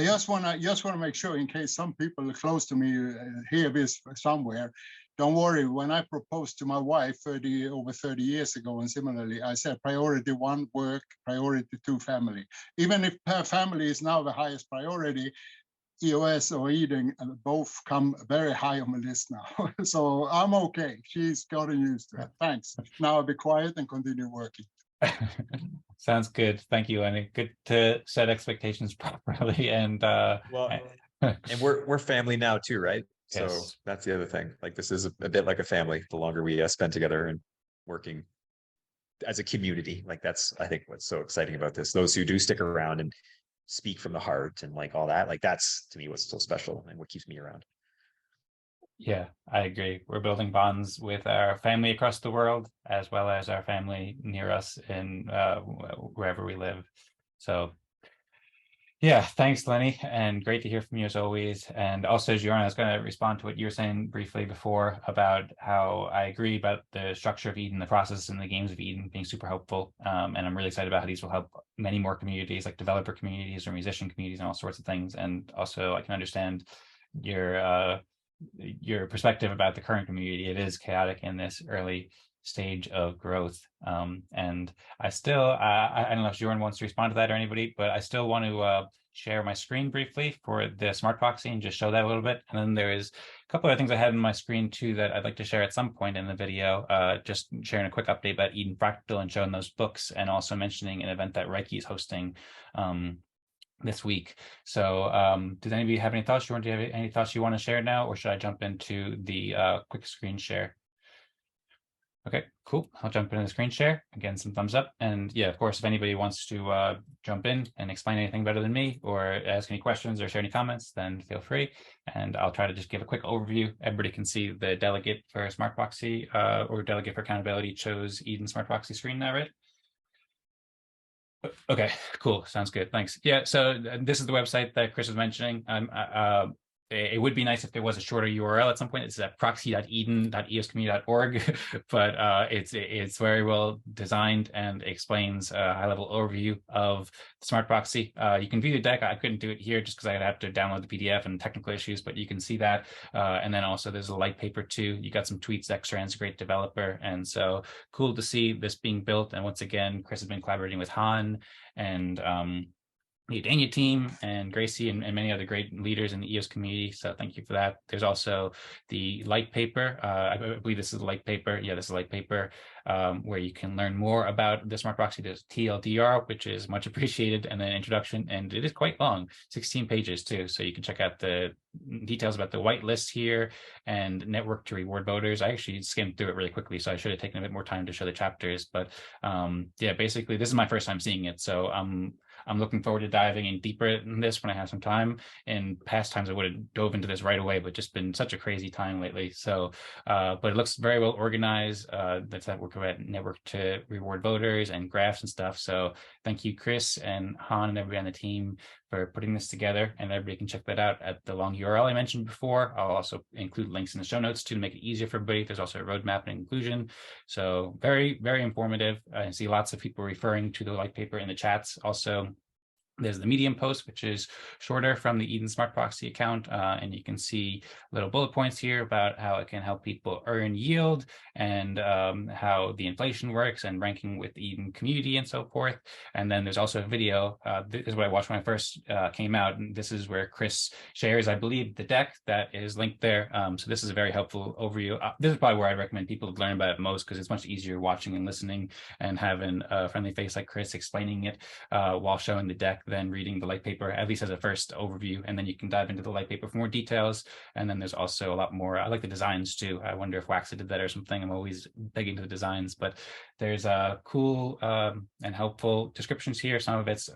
just want to make sure, in case some people are close to me hear this somewhere, don't worry. When I proposed to my wife over 30 years ago, and similarly, I said priority 1, work, priority 2, family. Even if her family is now the highest priority, EOS or Eden both come very high on the list now. So I'm okay. She's gotten used to it. Thanks. Now I'll be quiet and continue working.
Sounds good. Thank you, Lennie. Good to set expectations properly. And
and we're family now too, right?
Yes.
So that's the other thing. Like, this is a bit like a family. The longer we spend together and working as a community. Like that's, I think, what's so exciting about this. Those who do stick around and speak from the heart and like all that, like that's to me what's so special and what keeps me around.
Yeah, I agree. We're building bonds with our family across the world, as well as our family near us in wherever we live. So yeah, thanks, Lennie, and great to hear from you as always. And also, Jiyon, I was going to respond to what you were saying briefly before about how I agree about the structure of Eden, the process and the games of Eden being super helpful. And I'm really excited about how these will help many more communities, like developer communities or musician communities and all sorts of things. And also, I can understand your perspective about the current community. It is chaotic in this early stage of growth. And I still, I don't know if Jiyon wants to respond to that or anybody, but I still want to share my screen briefly for the Smart Proxy and just show that a little bit. And then there is a couple other things I have in my screen too that I'd like to share at some point in the video, just sharing a quick update about Eden Fractal and showing those books, and also mentioning an event that Reiki is hosting this week. So does anybody have any thoughts? Do you have any thoughts you want to share now, or should I jump into the quick screen share? Okay, cool. I'll jump into the screen share. Again, some thumbs up. And yeah, of course, if anybody wants to jump in and explain anything better than me, or ask any questions or share any comments, then feel free. And I'll try to just give a quick overview. Everybody can see the delegate for Smart Proxy or delegate for accountability chose Eden Smart Proxy screen now, right? Okay, cool. Sounds good. Thanks. Yeah, so this is the website that Chris was mentioning. It would be nice if there was a shorter URL at some point. It's at proxy.eden.eos community.org, but it's very well designed and explains a high-level overview of Smart Proxy. You can view the deck. I couldn't do it here just because I'd have to download the PDF and technical issues, but you can see that. And then also there's a light paper too. You got some tweets. Xran's a great developer, and so cool to see this being built. And once again, Chris has been collaborating with Han and the Dania team and Gracie and many other great leaders in the EOS community. So thank you for that. There's also the light paper. I believe this is the light paper. Yeah, this is a light paper where you can learn more about the Smart Proxy. There's TLDR, which is much appreciated, and then introduction. And it is quite long, 16 pages too. So you can check out the details about the whitelist here and network to reward voters. I actually skimmed through it really quickly, so I should have taken a bit more time to show the chapters. But yeah, basically, this is my first time seeing it. So I'm looking forward to diving in deeper in this when I have some time. In past times, I would have dove into this right away, but just been such a crazy time lately. So, but it looks very well organized. That's that work about network to reward voters and graphs and stuff. So thank you, Chris and Han and everybody on the team for putting this together, and everybody can check that out at the long URL I mentioned before. I'll also include links in the show notes too to make it easier for everybody. There's also a roadmap and inclusion. So very, very informative. I see lots of people referring to the white paper in the chats. Also, there's the Medium post, which is shorter from the Eden Smart Proxy account. And you can see little bullet points here about how it can help people earn yield and how the inflation works and ranking with the Eden community and so forth. And then there's also a video. This is what I watched when I first came out. And this is where Chris shares, I believe, the deck that is linked there. So this is a very helpful overview. This is probably where I recommend people learn about it most, because it's much easier watching and listening and having a friendly face like Chris explaining it while showing the deck than reading the light paper, at least as a first overview. And then you can dive into the light paper for more details. And then there's also a lot more. I like the designs too. I wonder if Waxa did that or something. I'm always big into the designs, but there's cool and helpful descriptions here. Some of it's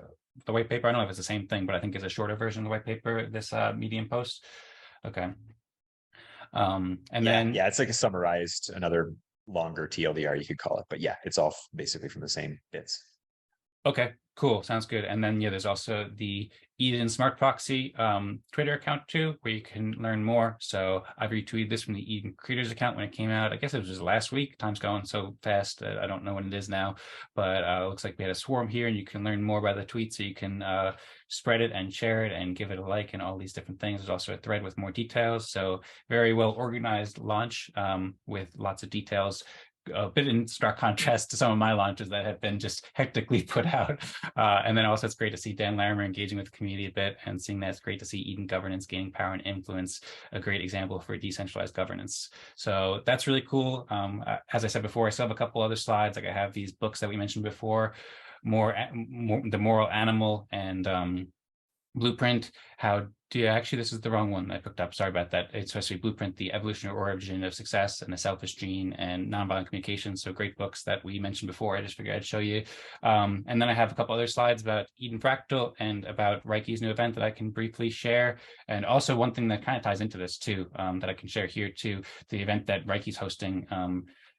the white paper. I don't know if it's the same thing, but I think it's a shorter version of the white paper, this Medium post. Okay. And then
it's like a summarized, another longer TLDR, you could call it. But yeah, it's all basically from the same bits.
Okay, cool. Sounds good. And then, yeah, there's also the Eden Smart Proxy Twitter account too, where you can learn more. So I've retweeted this from the Eden Creators account when it came out. I guess it was just last week. Time's going so fast. I don't know when it is now, but it looks like we had a swarm here, and you can learn more about the tweet. So you can spread it and share it and give it a like and all these different things. There's also a thread with more details. So very well organized launch with lots of details. A bit in stark contrast to some of my launches that have been just hectically put out. And then also it's great to see Dan Larimer engaging with the community a bit, and seeing that it's great to see Eden governance gaining power and influence, a great example for decentralized governance. So that's really cool. As I said before, I still have a couple other slides. Like I have these books that we mentioned before, more the moral animal and Blueprint, how do you actually, this is the wrong one I picked up, sorry about that. It's supposed to be Blueprint, the evolutionary origin of success, and the selfish gene, and nonviolent communication. So great books that we mentioned before. I just figured I'd show you. And then I have a couple other slides about Eden Fractal and about Reiki's new event that I can briefly share. And also one thing that kind of ties into this too, that I can share here too, the event that Reiki's hosting,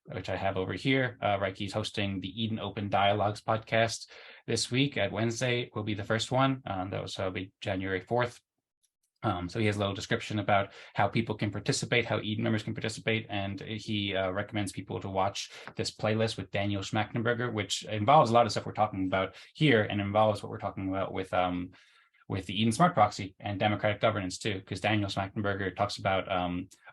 which I have over here. Reiki's hosting the Eden Open Dialogues podcast this week at Wednesday will be the first one. That will be January 4th. So he has a little description about how people can participate, how Eden members can participate, and he recommends people to watch this playlist with Daniel Schmachtenberger, which involves a lot of stuff we're talking about here, and involves what we're talking about with the Eden Smart Proxy and democratic governance too, because Daniel Schmachtenberger talks about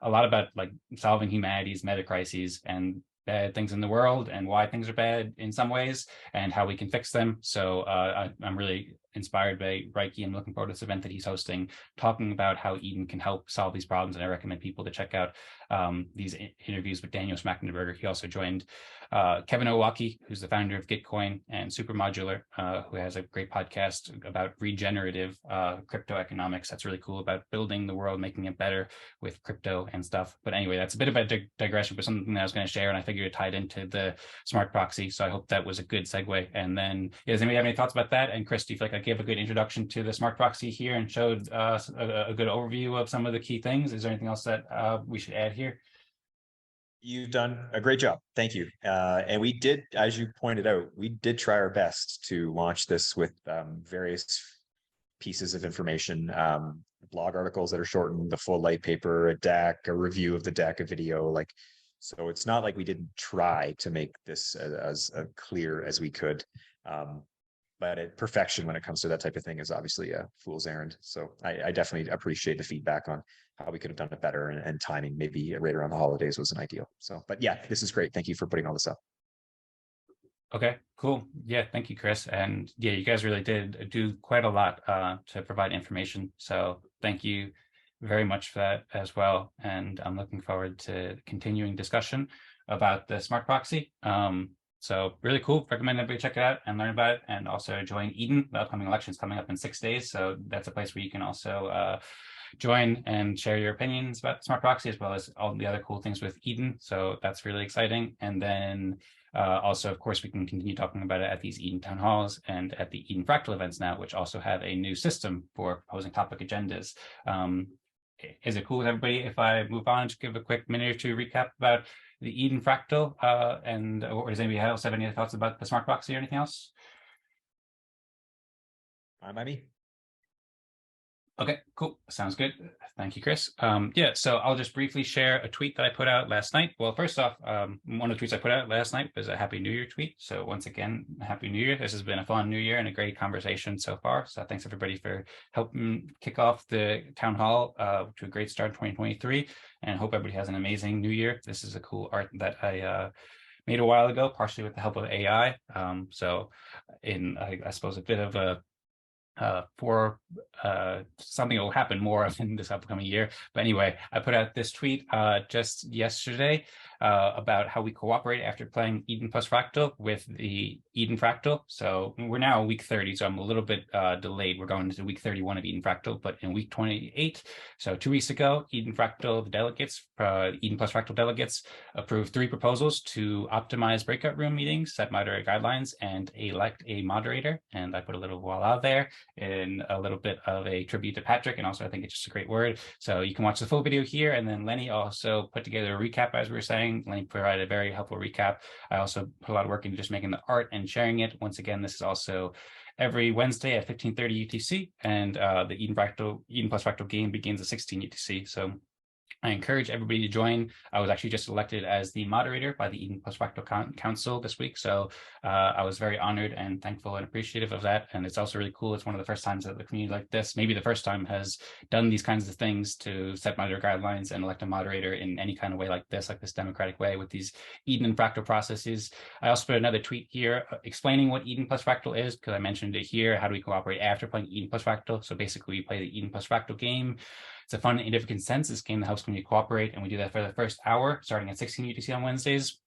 a lot about like solving humanity's meta crises and bad things in the world and why things are bad in some ways and how we can fix them. So I'm really inspired by Reiki and looking forward to this event that he's hosting, talking about how Eden can help solve these problems. And I recommend people to check out these interviews with Daniel Schmachtenberger. He also joined Kevin Owocki, who's the founder of Gitcoin and Supermodular, who has a great podcast about regenerative crypto economics. That's really cool, about building the world, making it better with crypto and stuff. But anyway, that's a bit of a digression, but something that I was going to share, and I figured it tied into the Smart Proxy. So I hope that was a good segue. And then, does anybody have any thoughts about that? And Chris, do you feel like I gave a good introduction to the Smart Proxy here and showed a good overview of some of the key things? Is there anything else that we should add here?
You've done a great job. Thank you. And we did, as you pointed out, we did try our best to launch this with various pieces of information, blog articles that are shortened, the full light paper, a deck, a review of the deck, a video. Like, so it's not like we didn't try to make this as clear as we could. But perfection when it comes to that type of thing is obviously a fool's errand. So I definitely appreciate the feedback on how we could have done it better, and timing maybe right around the holidays wasn't ideal. So, but yeah, this is great. Thank you for putting all this up.
Okay, cool. Yeah, thank you, Chris. And yeah, you guys really did do quite a lot to provide information. So thank you very much for that as well. And I'm looking forward to continuing discussion about the Smart Proxy. So really cool. Recommend everybody check it out and learn about it, and also join Eden. The upcoming election is coming up in 6 days. So that's a place where you can also join and share your opinions about Smart Proxy, as well as all the other cool things with Eden. So that's really exciting. And then also, of course, we can continue talking about it at these Eden Town Halls and at the Eden Fractal events now, which also have a new system for proposing topic agendas. Is it cool with everybody if I move on to give a quick minute or two recap about the Eden Fractal, or does anybody else have any thoughts about the Smart Proxy or anything else?
By me.
Okay, cool. Sounds good. Thank you, Chris. Yeah, so I'll just briefly share a tweet that I put out last night. Well, first off, one of the tweets I put out last night was a Happy New Year tweet. So once again, Happy New Year. This has been a fun New Year and a great conversation so far. So thanks everybody for helping kick off the town hall to a great start in 2023, and hope everybody has an amazing New Year. This is a cool art that I made a while ago, partially with the help of AI. So in, I suppose, a bit of a for something that will happen more in this upcoming year. But anyway, I put out this tweet just yesterday about how we cooperate after playing Eden plus Fractal with the Eden Fractal. So we're now week 30, so I'm a little bit delayed. We're going into week 31 of Eden Fractal, but in week 28, so 2 weeks ago, Eden Fractal, the delegates, Eden plus Fractal delegates approved 3 proposals to optimize breakout room meetings, set moderator guidelines, and elect a moderator. And I put a little voila there, in a little bit of a tribute to Patrick, and also I think it's just a great word. So you can watch the full video here, and then Lennie also put together a recap, as we were saying. Lennie provided a very helpful recap. I also put a lot of work into just making the art and sharing it. Once again, this is also every Wednesday at 15:30 UTC, and the Eden plus Fractal game begins at 16 UTC. So I encourage everybody to join. I was actually just elected as the moderator by the Eden plus Fractal Council this week. So I was very honored and thankful and appreciative of that. And it's also really cool. It's one of the first times that the community like this, maybe the first time, has done these kinds of things to set moderator guidelines and elect a moderator in any kind of way like this democratic way with these Eden and Fractal processes. I also put another tweet here explaining what Eden plus Fractal is, because I mentioned it here. How do we cooperate after playing Eden plus Fractal? So basically we play the Eden plus Fractal game. It's a fun interactive consensus game that helps community cooperate, and we do that for the first hour, starting at 16 UTC on Wednesdays.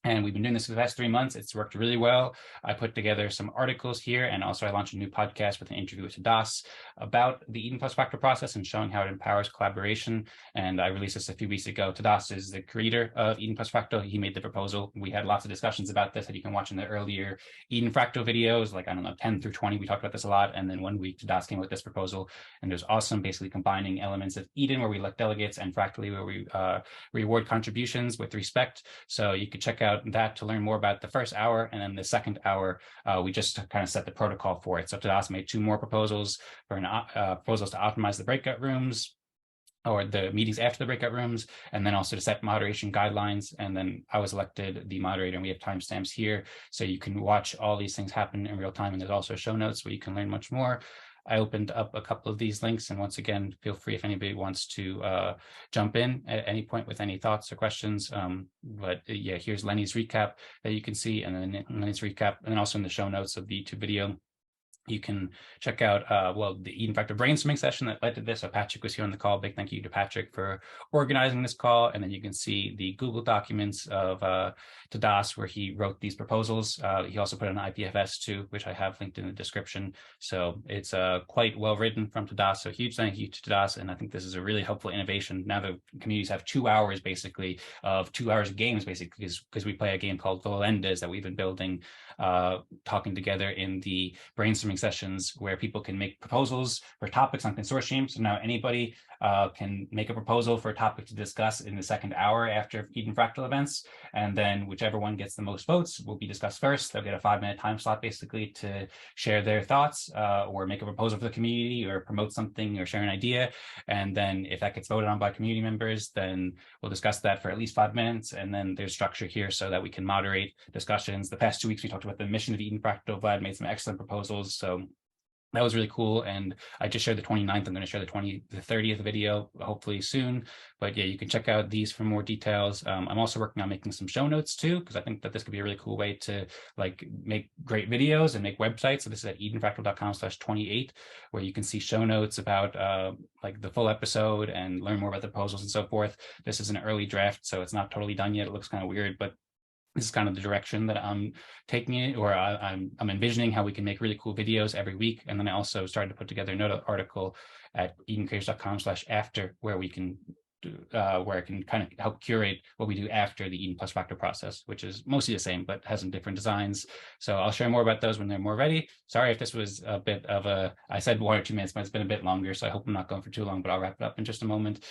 And we've been doing this for the past 3 months. It's worked really well. I put together some articles here, and also I launched a new podcast with an interview with Das about the Eden plus Fractal process and showing how it empowers collaboration. And I released this a few weeks ago. Das is the creator of Eden plus Fractal. He made the proposal. We had lots of discussions about this that you can watch in the earlier Eden Fractal videos, like, I don't know, 10 through 20. We talked about this a lot. And then one week, Das came with this proposal, and it was awesome, basically combining elements of Eden, where we elect delegates, and Fractally, where we reward contributions with respect. So you could check out that to learn more about the first hour. And then the second hour, we just kind of set the protocol for it. So Das made 2 more proposals for proposals to optimize the breakout rooms, or the meetings after the breakout rooms, and then also to set moderation guidelines. And then I was elected the moderator, and we have timestamps here, so you can watch all these things happen in real time. And there's also show notes where you can learn much more. I opened up a couple of these links, and once again, feel free if anybody wants to jump in at any point with any thoughts or questions. But yeah, here's Lennie's recap that you can see, and then Lennie's recap, and then also in the show notes of the YouTube video, you can check out, the Eden Fractal brainstorming session that led to this. So Patrick was here on the call. Big thank you to Patrick for organizing this call. And then you can see the Google documents of to Das, where he wrote these proposals. He also put an IPFS too, which I have linked in the description. So it's quite well written from Das. So huge thank you to Das. And I think this is a really helpful innovation. Now the communities have 2 hours basically of 2 hours of games, basically, because we play a game called Volendas that we've been building, talking together in the brainstorming sessions, where people can make proposals for topics on consortium. So now anybody can make a proposal for a topic to discuss in the second hour after Eden Fractal events, and then whichever one gets the most votes will be discussed first. They'll get a 5-minute time slot basically to share their thoughts, or make a proposal for the community, or promote something, or share an idea. And then if that gets voted on by community members, then we'll discuss that for at least 5 minutes. And then there's structure here so that we can moderate discussions. The past 2 weeks we talked about the mission of Eden Fractal. Vlad made some excellent proposals, so that was really cool. And I just shared the 29th. I'm going to share the 30th video hopefully soon. But yeah, you can check out these for more details. I'm also working on making some show notes too, because I think that this could be a really cool way to like make great videos and make websites. So this is at edenfractal.com/28, where you can see show notes about like the full episode and learn more about the proposals and so forth. This is an early draft, so it's not totally done yet. It looks kind of weird, but this is kind of the direction that I'm taking it, or I'm envisioning how we can make really cool videos every week. And then I also started to put together another article at edencreators.com/after, where we can where I can kind of help curate what we do after the Eden plus Fractal process, which is mostly the same, but has some different designs. So I'll share more about those when they're more ready. Sorry if this was a bit of I said 1 or 2 minutes, but it's been a bit longer. So I hope I'm not going for too long, but I'll wrap it up in just a moment.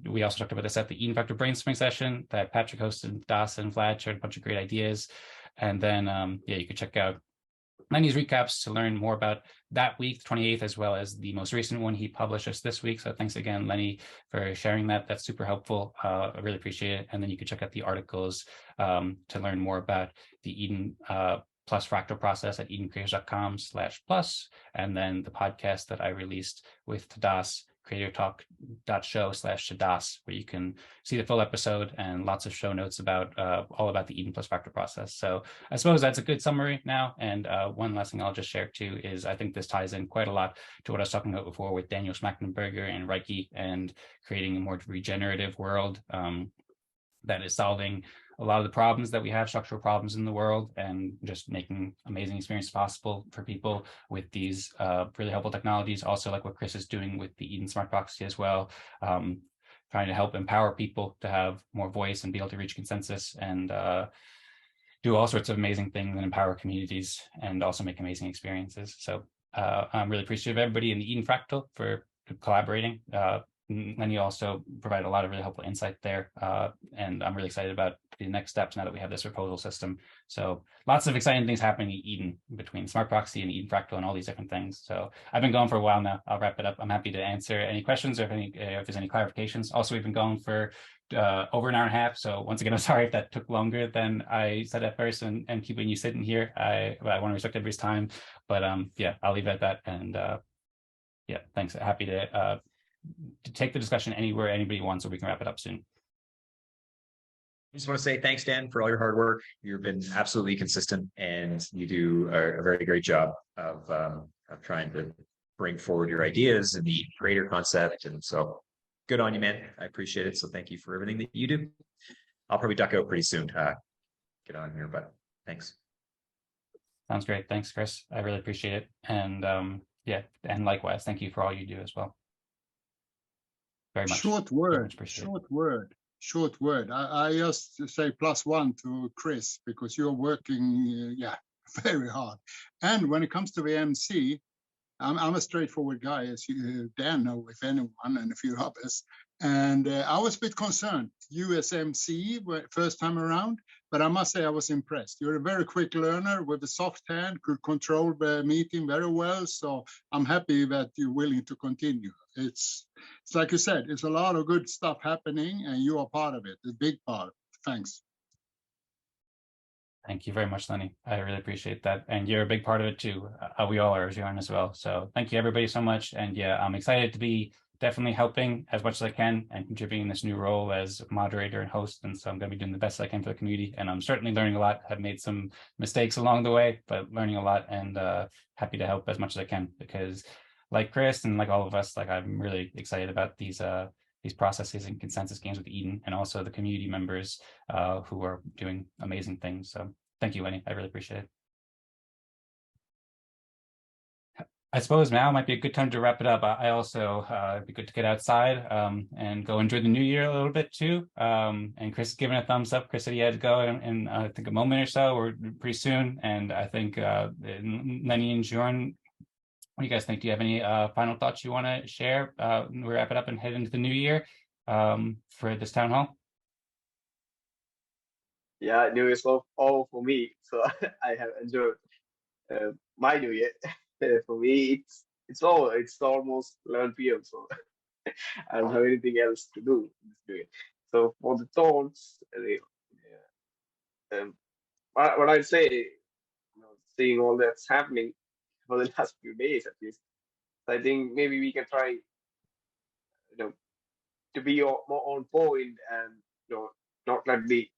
We also talked about this at the Eden Fractal brainstorming session that Patrick hosted. Das and Vlad shared a bunch of great ideas. And then, yeah, you can check out Lennie's recaps to learn more about that week, the 28th, as well as the most recent one he published just this week. So thanks again, Lennie, for sharing that. That's super helpful. I really appreciate it. And then you can check out the articles to learn more about the Eden plus Fractal process at edencreators.com/plus. And then the podcast that I released with Das, creatortalk.show/Das, where you can see the full episode and lots of show notes about all about the Eden plus Fractal process. So I suppose that's a good summary now. And one last thing I'll just share too is I think this ties in quite a lot to what I was talking about before with Daniel Schmachtenberger and Reiki, and creating a more regenerative world that is solving a lot of the problems that we have, structural problems in the world, and just making amazing experiences possible for people with these really helpful technologies. Also, like what Chris is doing with the Eden Smart Proxy as well, trying to help empower people to have more voice and be able to reach consensus and do all sorts of amazing things and empower communities and also make amazing experiences. So I'm really appreciative of everybody in the Eden Fractal for collaborating. Lennie also provided a lot of really helpful insight there. And I'm really excited about the next steps now that we have this proposal system. So lots of exciting things happening in Eden between Smart Proxy and Eden Fractal and all these different things. So I've been going for a while now. I'll wrap it up. I'm happy to answer any questions or if there's any clarifications. Also, we've been going for over an hour and a half. So once again, I'm sorry if that took longer than I said at first, and keeping you sitting here. I want to respect everybody's time, but yeah, I'll leave it at that. And yeah, thanks. Happy to take the discussion anywhere anybody wants, so we can wrap it up soon.
I just want to say thanks, Dan, for all your hard work. You've been absolutely consistent, and you do a very great job of trying to bring forward your ideas and the creator concept. And so good on you, man. I appreciate it. So thank you for everything that you do. I'll probably duck out pretty soon. get on here, but thanks.
Sounds great. Thanks, Chris. I really appreciate it. And yeah, and likewise, thank you for all you do as well. Very much.
Short
very
word,
much appreciate it.
short word. I just say +1 to Chris, because you're working, very hard. And when it comes to the MC, I'm a straightforward guy, as you, Dan know, if anyone, and a few others. And I was a bit concerned, USMC, first time around, but I must say I was impressed. You're a very quick learner with a soft hand, could control the meeting very well. So I'm happy that you're willing to continue. It's like you said, it's a lot of good stuff happening, and you are part of it, a big part. Thanks.
Thank you very much, Lennie. I really appreciate that. And you're a big part of it too. We all are, Jiyon, as well. So thank you everybody so much. And yeah, I'm excited to be definitely helping as much as I can and contributing this new role as moderator and host. And so I'm going to be doing the best I can for the community. And I'm certainly learning a lot. I've made some mistakes along the way, but learning a lot, and happy to help as much as I can, because like Chris and like all of us, like I'm really excited about these processes and consensus games with Eden, and also the community members who are doing amazing things. So thank you, Lennie. I really appreciate it. I suppose now might be a good time to wrap it up. I also, it'd be good to get outside and go enjoy the new year a little bit too. And Chris is giving a thumbs up. Chris said he had to go in I think a moment or so, or pretty soon. And I think Lennie and Jiyon, what do you guys think? Do you have any final thoughts you want to share? We wrap it up and head into the new year for this town hall.
Yeah, New Year's all for me. So I have enjoyed my New Year. For me, it's almost 11 p.m. So I don't have anything else to do this New Year. So for the thoughts, what I'd say, seeing all that's happening for the last few days at least, I think maybe we can try, to be more on point, and not let the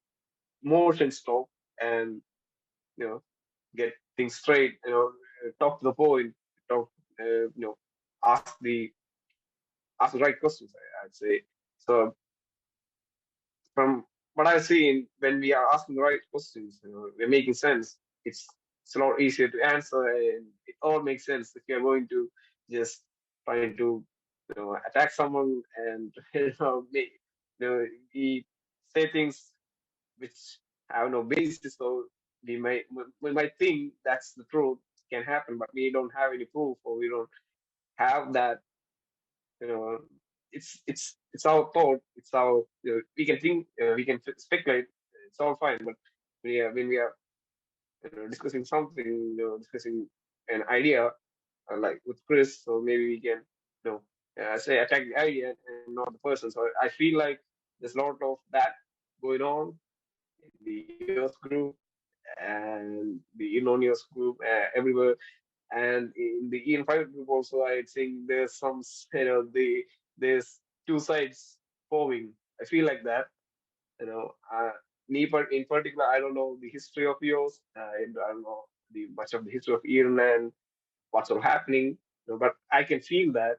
motion stop, and get things straight. Talk to the point. Talk, ask the right questions. I'd say. So from what I've seen, when we are asking the right questions, we're making sense. It's a lot easier to answer, and it all makes sense. If you're going to just trying to attack someone, and we say things which have no basis, so we might think that's the truth, can happen, but we don't have any proof, or we don't have that. It's our thought. It's our we can think, we can speculate. It's all fine, but when we are discussing something, discussing an idea, like with Chris, so maybe we can say attack the idea and not the person. So I feel like there's a lot of that going on in the EOS group and the Helios group, everywhere, and in the Eden Fractal group also. I think there's some there's two sides forming. I feel like that. Me in particular, I don't know the history of EOS. I don't know much of the history of Eden and what's all happening. But I can feel that.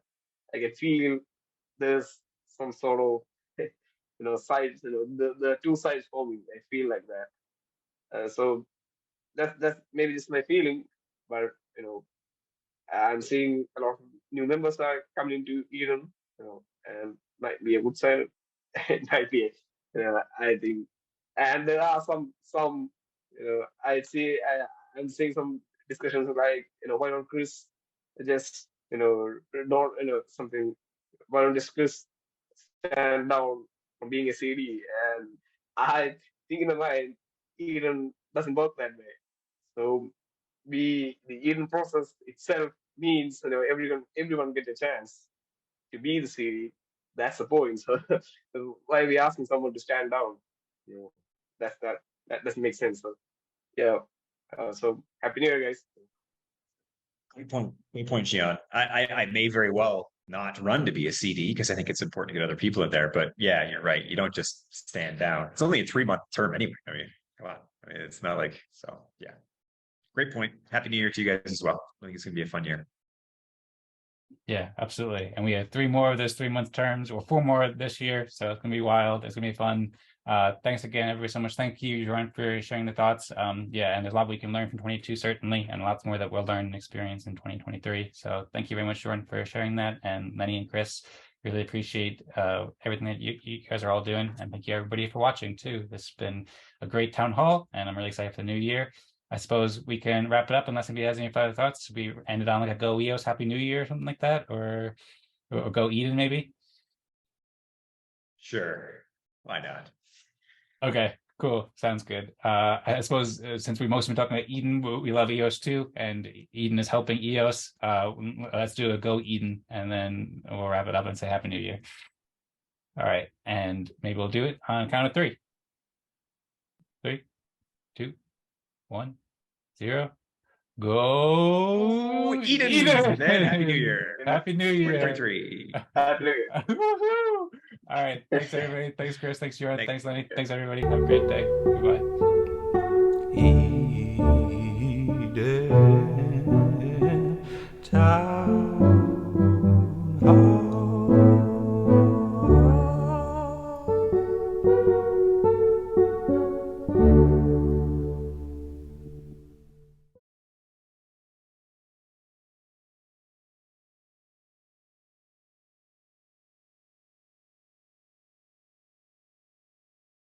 I can feel there's some sort of sides. The two sides forming. I feel like that. So that's maybe just my feeling. But I'm seeing a lot of new members are coming into Eden. And might be a good sign. It might be. I think. And there are some I'd say I'm seeing some discussions like why don't Chris just not something, why don't just Chris stand down from being a CD? And I think in my mind Eden doesn't work that way. So the Eden process itself means everyone get a chance to be the CD. That's the point. So why are we asking someone to stand down? That doesn't make sense. So yeah. So happy New Year, guys.
Great point, Jiyon. I may very well not run to be a CD, because I think it's important to get other people in there. But yeah, you're right. You don't just stand down. It's only a 3-month term anyway. I mean, come on. I mean, it's not like, so yeah. Great point. Happy New Year to you guys as well. I think it's gonna be a fun year.
Yeah, absolutely. And we have 3 more of those 3-month terms, or 4 more this year. So it's gonna be wild. It's gonna be fun. Thanks again, everybody, so much. Thank you, Jiyon, for sharing the thoughts. Yeah, and there's a lot we can learn from 22, certainly, and lots more that we'll learn and experience in 2023. So thank you very much, Jiyon, for sharing that. And Lennie and Chris, really appreciate everything that you guys are all doing. And thank you, everybody, for watching, too. This has been a great town hall, and I'm really excited for the new year. I suppose we can wrap it up unless anybody has any further thoughts. We ended on like a Go EOS Happy New Year or something like that, or Go Eden, maybe?
Sure. Why not?
Okay, cool. Sounds good. I suppose since we mostly been talking about Eden, we love EOS too, and Eden is helping EOS. Let's do a Go Eden, and then we'll wrap it up and say Happy New Year. All right, and maybe we'll do it on a count of 3. 3, 2, 1, 0. Go
Eden! And Happy New Year.
Happy New Year.
2023.
Happy New Year.
Woohoo! All right, thanks everybody. Thanks Chris. Thanks Jiyon. Thanks Lennie. Thanks everybody. Have a great day. Goodbye.